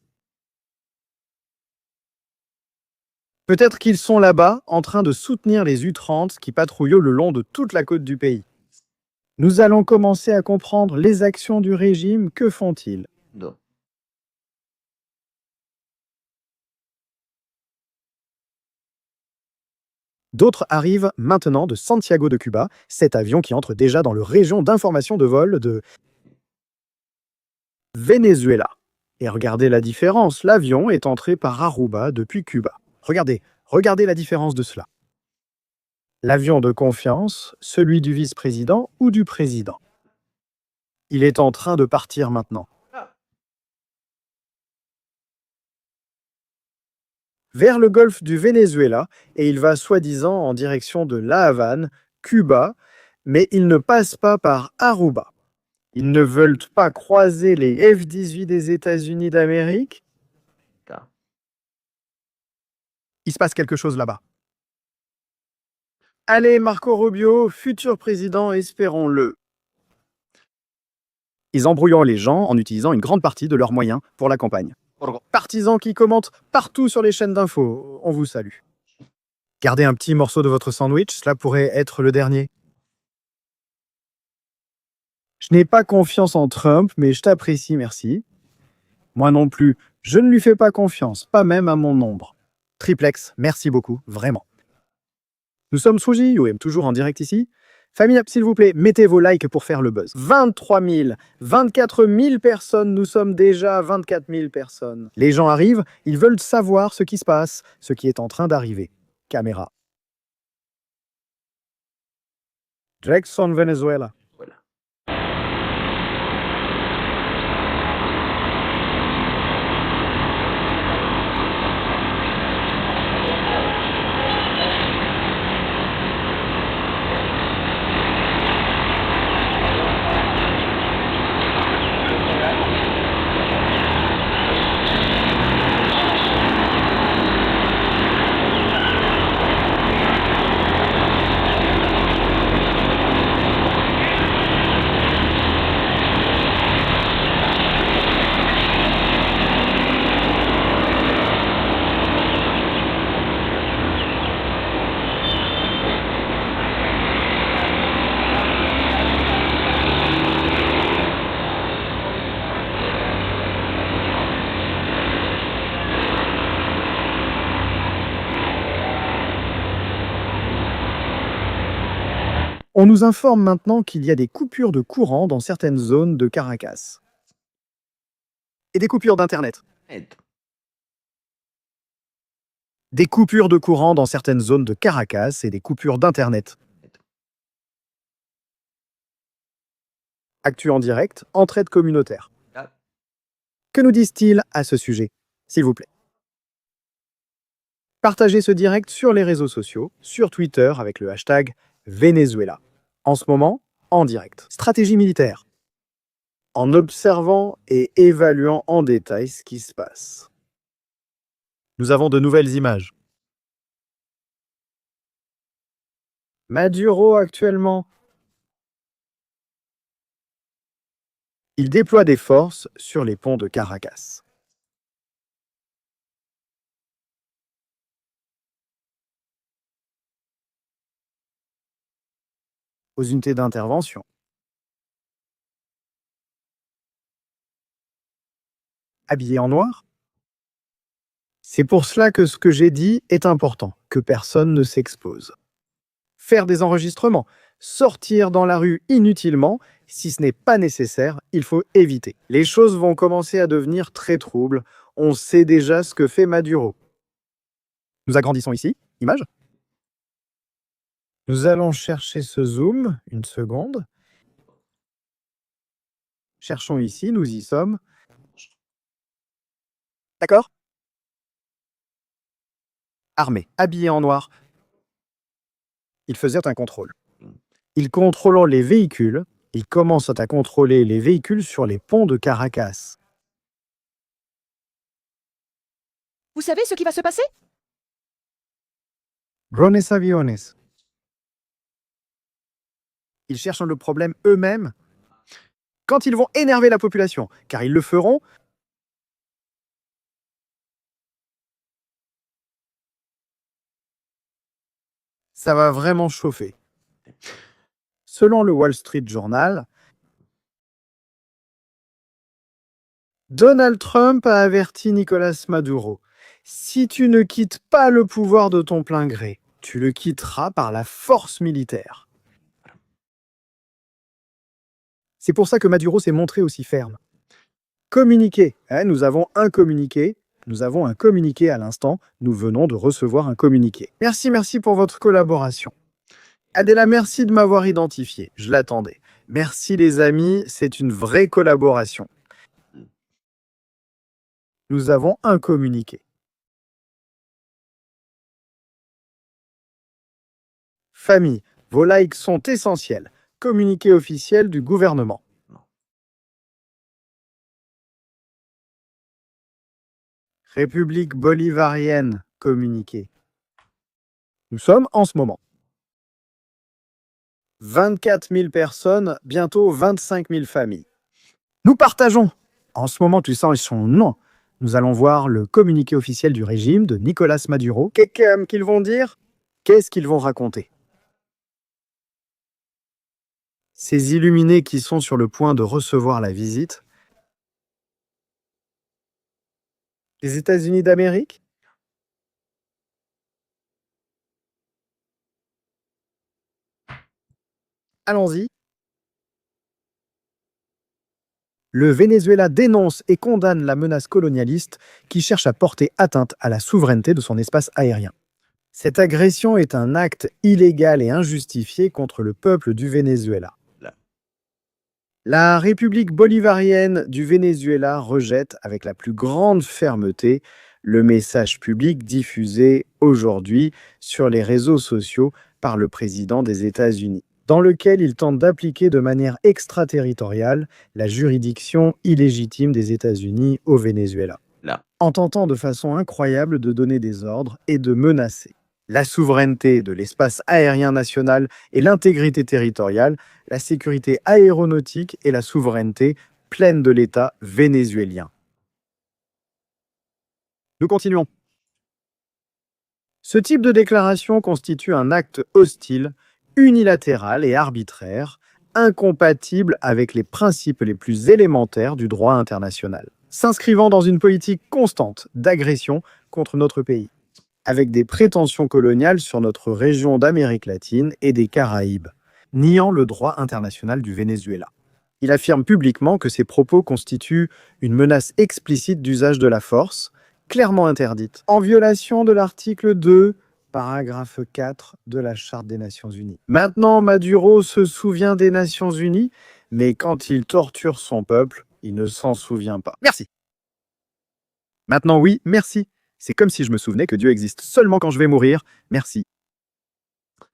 Peut-être qu'ils sont là-bas, en train de soutenir les U-30 qui patrouillent le long de toute la côte du pays. Nous allons commencer à comprendre les actions du régime. Que font-ils? D'autres arrivent maintenant de Santiago de Cuba, cet avion qui entre déjà dans le région d'information de vol de Venezuela. Et regardez la différence, l'avion est entré par Aruba depuis Cuba. Regardez la différence de cela. L'avion de confiance, celui du vice-président ou du président. Il est en train de partir maintenant. Vers le golfe du Venezuela, et il va soi-disant en direction de La Havane, Cuba, mais il ne passe pas par Aruba. Ils ne veulent pas croiser les F-18 des États-Unis d'Amérique. Il se passe quelque chose là-bas. Allez, Marco Rubio, futur président, espérons-le. Ils embrouillent les gens en utilisant une grande partie de leurs moyens pour la campagne. Partisans qui commentent partout sur les chaînes d'infos, on vous salue. Gardez un petit morceau de votre sandwich, cela pourrait être le dernier. Je n'ai pas confiance en Trump, mais je t'apprécie, merci. Moi non plus, je ne lui fais pas confiance, pas même à mon ombre. Triplex, merci beaucoup, vraiment. Nous sommes Suji, ou toujours en direct ici. Famille, s'il vous plaît, mettez vos likes pour faire le buzz. 23 000, 24 000 personnes, nous sommes déjà 24 000 personnes. Les gens arrivent, ils veulent savoir ce qui se passe, ce qui est en train d'arriver. Caméra. Jackson, Venezuela. On nous informe maintenant qu'il y a des coupures de courant dans certaines zones de Caracas. Et des coupures d'Internet. Des coupures de courant dans certaines zones de Caracas et des coupures d'Internet. Actu en direct, entraide communautaire. Que nous disent-ils à ce sujet, s'il vous plaît? Partagez ce direct sur les réseaux sociaux, sur Twitter avec le hashtag Venezuela. En ce moment, en direct. Stratégie militaire. en observant et évaluant en détail ce qui se passe. Nous avons de nouvelles images. Maduro actuellement. Il déploie des forces sur les ponts de Caracas. Aux unités d'intervention. Habillés en noir. C'est pour cela que ce que j'ai dit est important, que personne ne s'expose. Faire des enregistrements, sortir dans la rue inutilement, si ce n'est pas nécessaire, il faut éviter. Les choses vont commencer à devenir très troubles. On sait déjà ce que fait Maduro. Nous agrandissons ici, image. Nous allons chercher ce zoom, une seconde. Cherchons ici, nous y sommes. D'accord? Armés, habillés en noir. Ils faisaient un contrôle. Ils contrôlant les véhicules, ils commencent à contrôler les véhicules sur les ponts de Caracas. Vous savez ce qui va se passer? Drones aviones. Ils cherchent le problème eux-mêmes quand ils vont énerver la population, car ils le feront. Ça va vraiment chauffer. Selon le Wall Street Journal, Donald Trump a averti Nicolás Maduro. Si tu ne quittes pas le pouvoir de ton plein gré, tu le quitteras par la force militaire. C'est pour ça que Maduro s'est montré aussi ferme. Communiqué. Nous avons un communiqué. Nous avons un communiqué à l'instant. Nous venons de recevoir un communiqué. Merci pour votre collaboration. Adela, merci de m'avoir identifié. Je l'attendais. Merci les amis, c'est une vraie collaboration. Nous avons un communiqué. Famille, vos likes sont essentiels. Communiqué officiel du gouvernement. République bolivarienne, communiqué. Nous sommes en ce moment 24 000 personnes, bientôt 25 000 familles. Nous partageons. En ce moment, tu sens son nom. Nous allons voir le communiqué officiel du régime de Nicolás Maduro. Qu'est-ce qu'ils vont dire? Qu'est-ce qu'ils vont raconter? Ces illuminés qui sont sur le point de recevoir la visite. Les États-Unis d'Amérique? Allons-y. Le Venezuela dénonce et condamne la menace colonialiste qui cherche à porter atteinte à la souveraineté de son espace aérien. Cette agression est un acte illégal et injustifié contre le peuple du Venezuela. La République bolivarienne du Venezuela rejette avec la plus grande fermeté le message public diffusé aujourd'hui sur les réseaux sociaux par le président des États-Unis, dans lequel il tente d'appliquer de manière extraterritoriale la juridiction illégitime des États-Unis au Venezuela, en tentant de façon incroyable de donner des ordres et de menacer la souveraineté de l'espace aérien national et l'intégrité territoriale, la sécurité aéronautique et la souveraineté pleine de l'État vénézuélien. Nous continuons. Ce type de déclaration constitue un acte hostile, unilatéral et arbitraire, incompatible avec les principes les plus élémentaires du droit international, s'inscrivant dans une politique constante d'agression contre notre pays, avec des prétentions coloniales sur notre région d'Amérique latine et des Caraïbes, niant le droit international du Venezuela. Il affirme publiquement que ces propos constituent une menace explicite d'usage de la force, clairement interdite, en violation de l'article 2, paragraphe 4 de la Charte des Nations Unies. Maintenant, Maduro se souvient des Nations Unies, mais quand il torture son peuple, il ne s'en souvient pas. Merci. Maintenant, oui, merci. C'est comme si je me souvenais que Dieu existe seulement quand je vais mourir. Merci.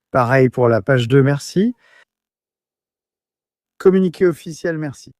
Pareil pour la page 2, merci. Communiqué officiel, merci.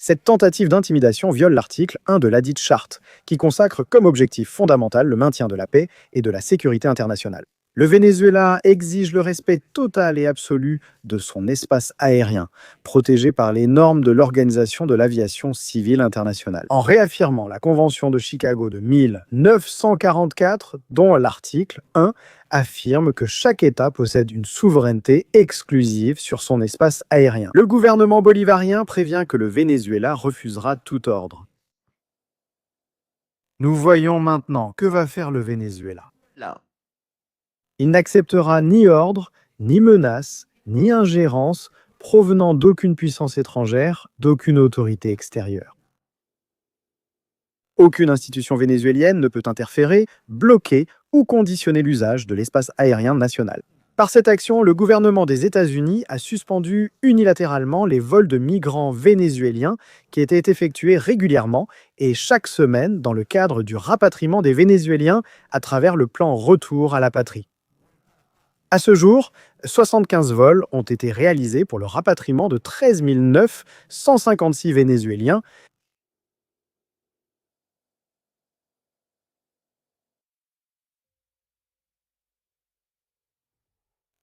Cette tentative d'intimidation viole l'article 1 de ladite charte, qui consacre comme objectif fondamental le maintien de la paix et de la sécurité internationale. Le Venezuela exige le respect total et absolu de son espace aérien, protégé par les normes de l'Organisation de l'aviation civile internationale. En réaffirmant la Convention de Chicago de 1944, dont l'article 1 affirme que chaque État possède une souveraineté exclusive sur son espace aérien. Le gouvernement bolivarien prévient que le Venezuela refusera tout ordre. Nous voyons maintenant que va faire le Venezuela. Il n'acceptera ni ordre, ni menace, ni ingérence provenant d'aucune puissance étrangère, d'aucune autorité extérieure. Aucune institution vénézuélienne ne peut interférer, bloquer ou conditionner l'usage de l'espace aérien national. Par cette action, le gouvernement des États-Unis a suspendu unilatéralement les vols de migrants vénézuéliens qui étaient effectués régulièrement et chaque semaine dans le cadre du rapatriement des Vénézuéliens à travers le plan Retour à la patrie. À ce jour, 75 vols ont été réalisés pour le rapatriement de 13 956 Vénézuéliens.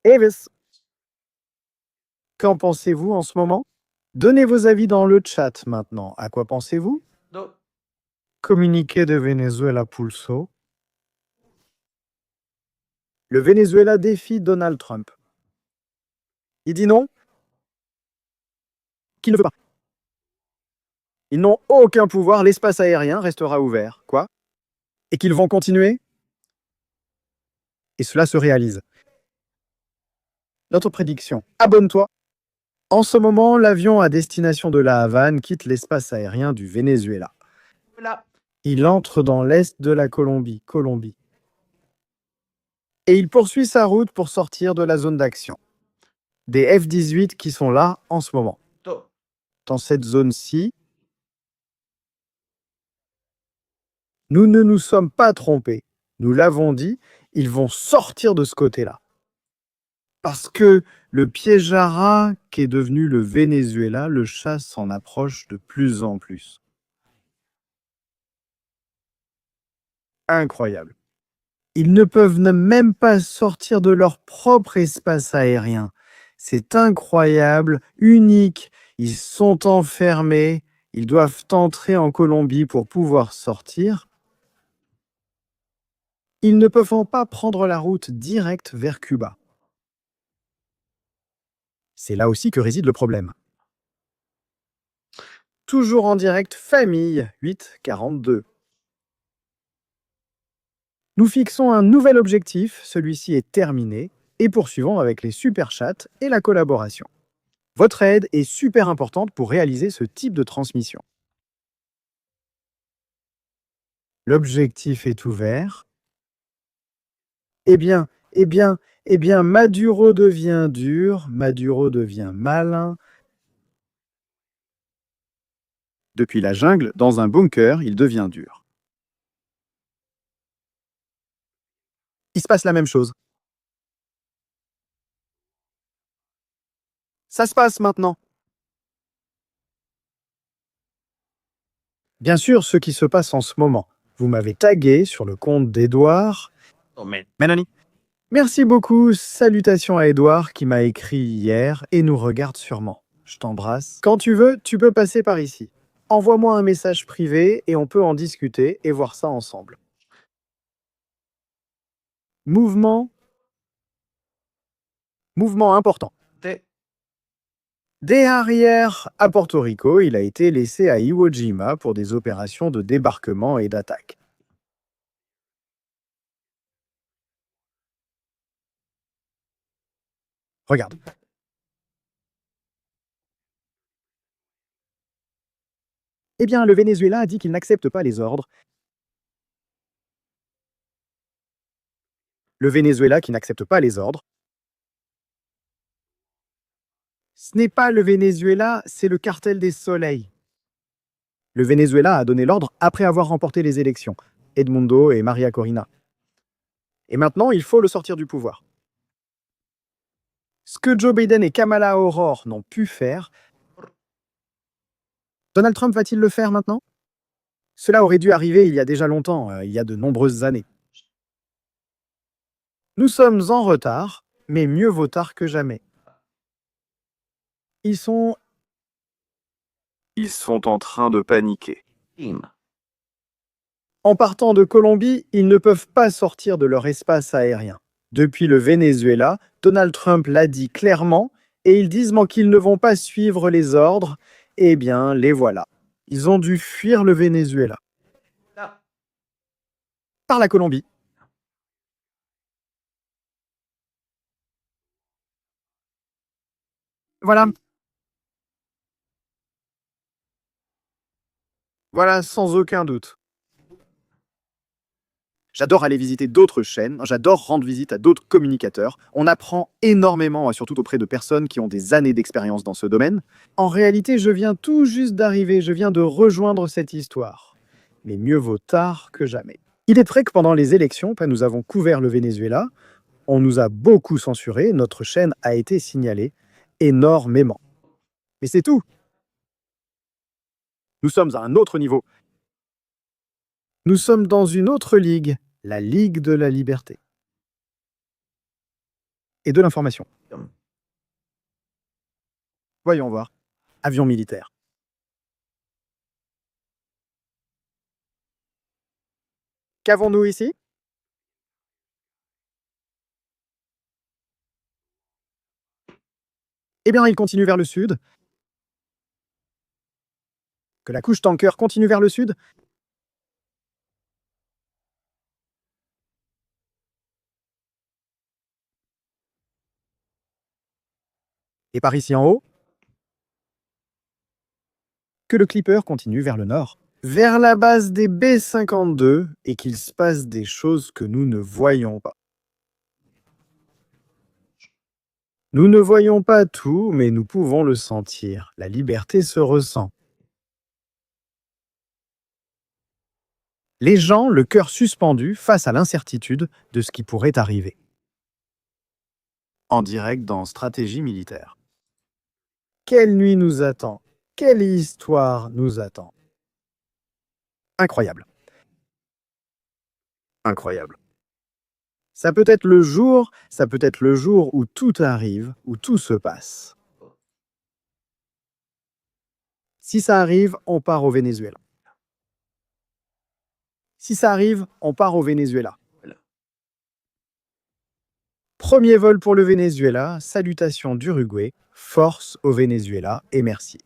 Eves, qu'en pensez-vous en ce moment? Donnez vos avis dans le chat maintenant. À quoi pensez-vous? Communiqué de Venezuela Pulso. Le Venezuela défie Donald Trump. Il dit non? Qu'il ne veut pas. Ils n'ont aucun pouvoir, l'espace aérien restera ouvert. Quoi? Et qu'ils vont continuer? Et cela se réalise. Notre prédiction. Abonne-toi. En ce moment, l'avion à destination de La Havane quitte l'espace aérien du Venezuela. Il entre dans l'est de la Colombie. Et il poursuit sa route pour sortir de la zone d'action. Des F-18 qui sont là en ce moment. Dans cette zone-ci, nous ne nous sommes pas trompés. Nous l'avons dit, ils vont sortir de ce côté-là. Parce que le piège à rats qu'est devenu le Venezuela, le chat s'en approche de plus en plus. Incroyable. Ils ne peuvent même pas sortir de leur propre espace aérien. C'est incroyable, unique. Ils sont enfermés. Ils doivent entrer en Colombie pour pouvoir sortir. Ils ne peuvent pas prendre la route directe vers Cuba. C'est là aussi que réside le problème. Toujours en direct, famille 842. Nous fixons un nouvel objectif, celui-ci est terminé, et poursuivons avec les super chats et la collaboration. Votre aide est super importante pour réaliser ce type de transmission. L'objectif est ouvert. Eh bien, Maduro devient dur, Maduro devient malin. Depuis la jungle, dans un bunker, il devient dur. Il se passe la même chose. Ça se passe maintenant. Bien sûr, ce qui se passe en ce moment. Vous m'avez tagué sur le compte d'Edouard. Mélanie. Merci beaucoup. Salutations à Edouard qui m'a écrit hier et nous regarde sûrement. Je t'embrasse. Quand tu veux, tu peux passer par ici. Envoie-moi un message privé et on peut en discuter et voir ça ensemble. Mouvement important. Dès arrière à Porto Rico, il a été laissé à Iwo Jima pour des opérations de débarquement et d'attaque. Regarde. Eh bien, le Venezuela a dit qu'il n'accepte pas les ordres. Le Venezuela qui n'accepte pas les ordres. Ce n'est pas le Venezuela, c'est le cartel des soleils. Le Venezuela a donné l'ordre après avoir remporté les élections, Edmundo et Maria Corina. Et maintenant, il faut le sortir du pouvoir. Ce que Joe Biden et Kamala Aurore n'ont pu faire, Donald Trump va-t-il le faire maintenant? Cela aurait dû arriver il y a déjà longtemps, il y a de nombreuses années. Nous sommes en retard, mais mieux vaut tard que jamais. Ils sont en train de paniquer. En partant de Colombie, ils ne peuvent pas sortir de leur espace aérien. Depuis le Venezuela, Donald Trump l'a dit clairement, et ils disent qu'ils ne vont pas suivre les ordres. Eh bien, les voilà. Ils ont dû fuir le Venezuela. Par la Colombie. Voilà. Voilà, sans aucun doute. J'adore aller visiter d'autres chaînes, j'adore rendre visite à d'autres communicateurs. On apprend énormément, surtout auprès de personnes qui ont des années d'expérience dans ce domaine. En réalité, je viens tout juste d'arriver, je viens de rejoindre cette histoire. Mais mieux vaut tard que jamais. Il est vrai que pendant les élections, nous avons couvert le Venezuela, on nous a beaucoup censuré, notre chaîne a été signalée énormément. Mais c'est tout. Nous sommes à un autre niveau. Nous sommes dans une autre ligue, la Ligue de la liberté. Et de l'information. Voyons voir. Avion militaire. Qu'avons-nous ici? Eh bien, il continue vers le sud. Que la couche tanker continue vers le sud. Et par ici en haut, que le Clipper continue vers le nord, vers la base des B-52, et qu'il se passe des choses que nous ne voyons pas. Nous ne voyons pas tout, mais nous pouvons le sentir. La liberté se ressent. Les gens, le cœur suspendu, face à l'incertitude de ce qui pourrait arriver. En direct dans Stratégie militaire. Quelle nuit nous attend? Quelle histoire nous attend? Incroyable. Incroyable. Ça peut être le jour où tout arrive, où tout se passe. Si ça arrive, on part au Venezuela. Si ça arrive, on part au Venezuela. Premier vol pour le Venezuela, salutations d'Uruguay, force au Venezuela et merci.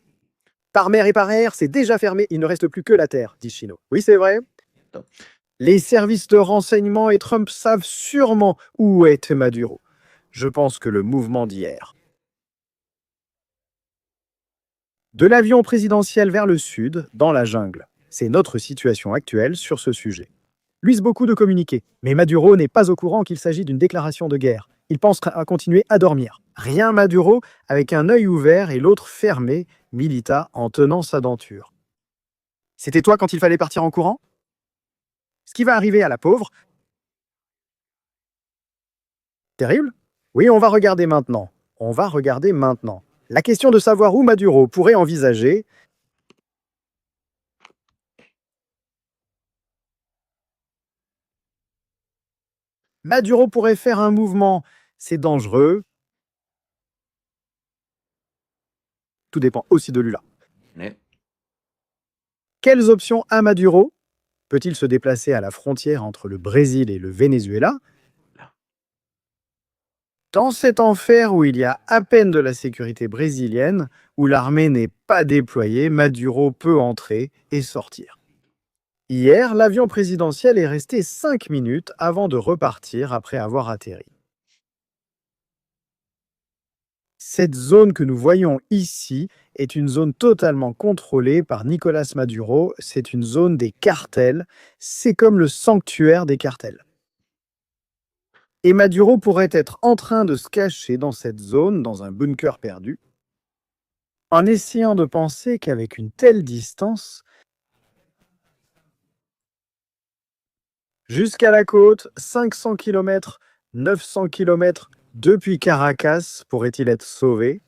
Par mer et par air, c'est déjà fermé, il ne reste plus que la terre, dit Chino. Oui, c'est vrai. Les services de renseignement et Trump savent sûrement où est Maduro. Je pense que le mouvement d'hier. De l'avion présidentiel vers le sud, dans la jungle. C'est notre situation actuelle sur ce sujet. Luise beaucoup de communiquer, mais Maduro n'est pas au courant qu'il s'agit d'une déclaration de guerre. Il pense à continuer à dormir. Rien Maduro, avec un œil ouvert et l'autre fermé, Milita en tenant sa denture. C'était toi quand il fallait partir en courant? Ce qui va arriver à la pauvre... Terrible? Oui, on va regarder maintenant. On va regarder maintenant. La question de savoir où Maduro pourrait envisager... Maduro pourrait faire un mouvement. C'est dangereux. Tout dépend aussi de Lula. Quelles options a Maduro? Peut-il se déplacer à la frontière entre le Brésil et le Venezuela? Dans cet enfer où il y a à peine de la sécurité brésilienne, où l'armée n'est pas déployée, Maduro peut entrer et sortir. Hier, l'avion présidentiel est resté 5 minutes avant de repartir après avoir atterri. Cette zone que nous voyons ici est une zone totalement contrôlée par Nicolás Maduro. C'est une zone des cartels. C'est comme le sanctuaire des cartels. Et Maduro pourrait être en train de se cacher dans cette zone, dans un bunker perdu, en essayant de penser qu'avec une telle distance, jusqu'à la côte, 500 km, 900 km depuis Caracas, pourrait-il être sauvé?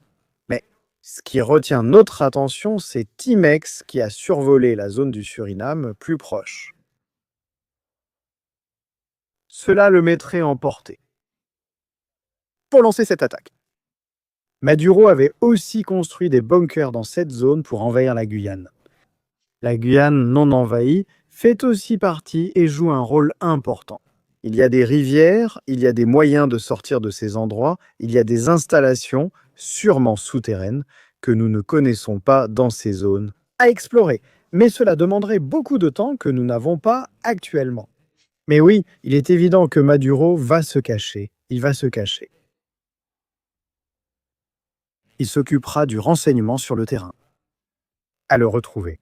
Mais Ce qui retient notre attention, c'est Timex qui a survolé la zone du Suriname plus proche. Cela le mettrait en portée pour lancer cette attaque. Maduro avait aussi construit des bunkers dans cette zone pour envahir la Guyane. La Guyane non envahie fait aussi partie et joue un rôle important. Il y a des rivières, il y a des moyens de sortir de ces endroits, il y a des installations, sûrement souterraines, que nous ne connaissons pas dans ces zones, à explorer. Mais cela demanderait beaucoup de temps que nous n'avons pas actuellement. Mais oui, il est évident que Maduro va se cacher. Il va se cacher. Il s'occupera du renseignement sur le terrain. À le retrouver.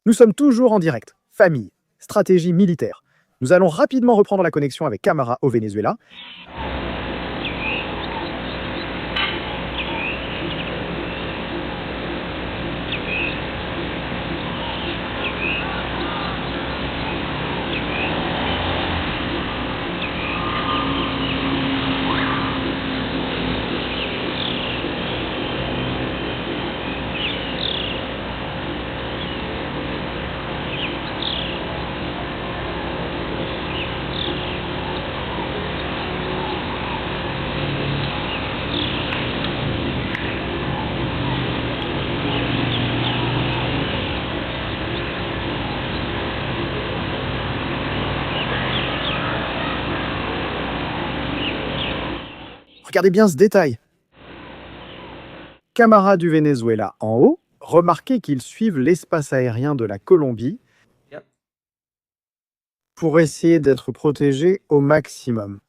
Nous sommes toujours en direct. Famille, stratégie militaire. Nous allons rapidement reprendre la connexion avec Camara au Venezuela. Regardez bien ce détail. Camara du Venezuela en haut, remarquez qu'ils suivent l'espace aérien de la Colombie pour essayer d'être protégés au maximum.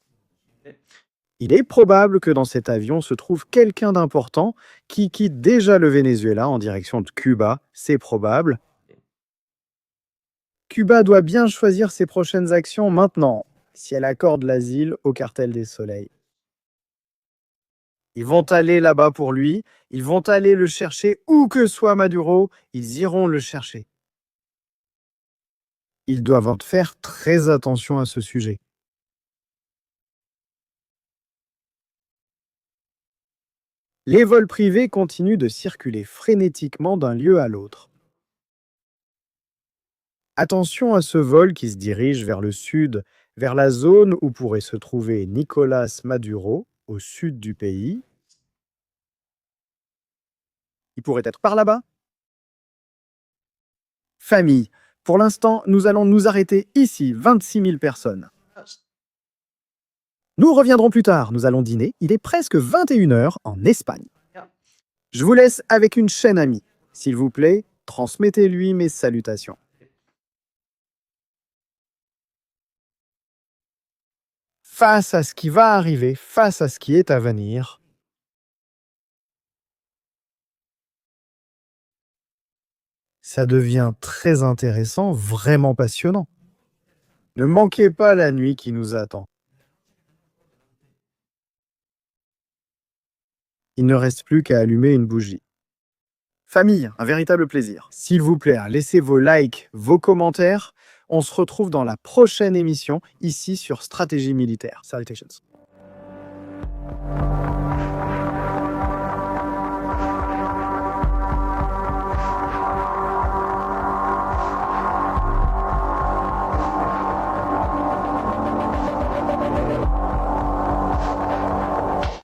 Il est probable que dans cet avion se trouve quelqu'un d'important qui quitte déjà le Venezuela en direction de Cuba, c'est probable. Cuba doit bien choisir ses prochaines actions maintenant, si elle accorde l'asile au cartel des soleils. Ils vont aller là-bas pour lui, ils vont aller le chercher où que soit Maduro, ils iront le chercher. Ils doivent faire très attention à ce sujet. Les vols privés continuent de circuler frénétiquement d'un lieu à l'autre. Attention à ce vol qui se dirige vers le sud, vers la zone où pourrait se trouver Nicolás Maduro, au sud du pays. Il pourrait être par là-bas. Famille. Pour l'instant, nous allons nous arrêter ici, 26 000 personnes. Nous reviendrons plus tard, nous allons dîner. Il est presque 21 h en Espagne. Je vous laisse avec une chaîne amie. S'il vous plaît, transmettez-lui mes salutations. Face à ce qui va arriver, face à ce qui est à venir, ça devient très intéressant, vraiment passionnant. Ne manquez pas la nuit qui nous attend. Il ne reste plus qu'à allumer une bougie. Famille, un véritable plaisir. S'il vous plaît, laissez vos likes, vos commentaires. On se retrouve dans la prochaine émission, ici sur Stratégie Militaire. Salutations.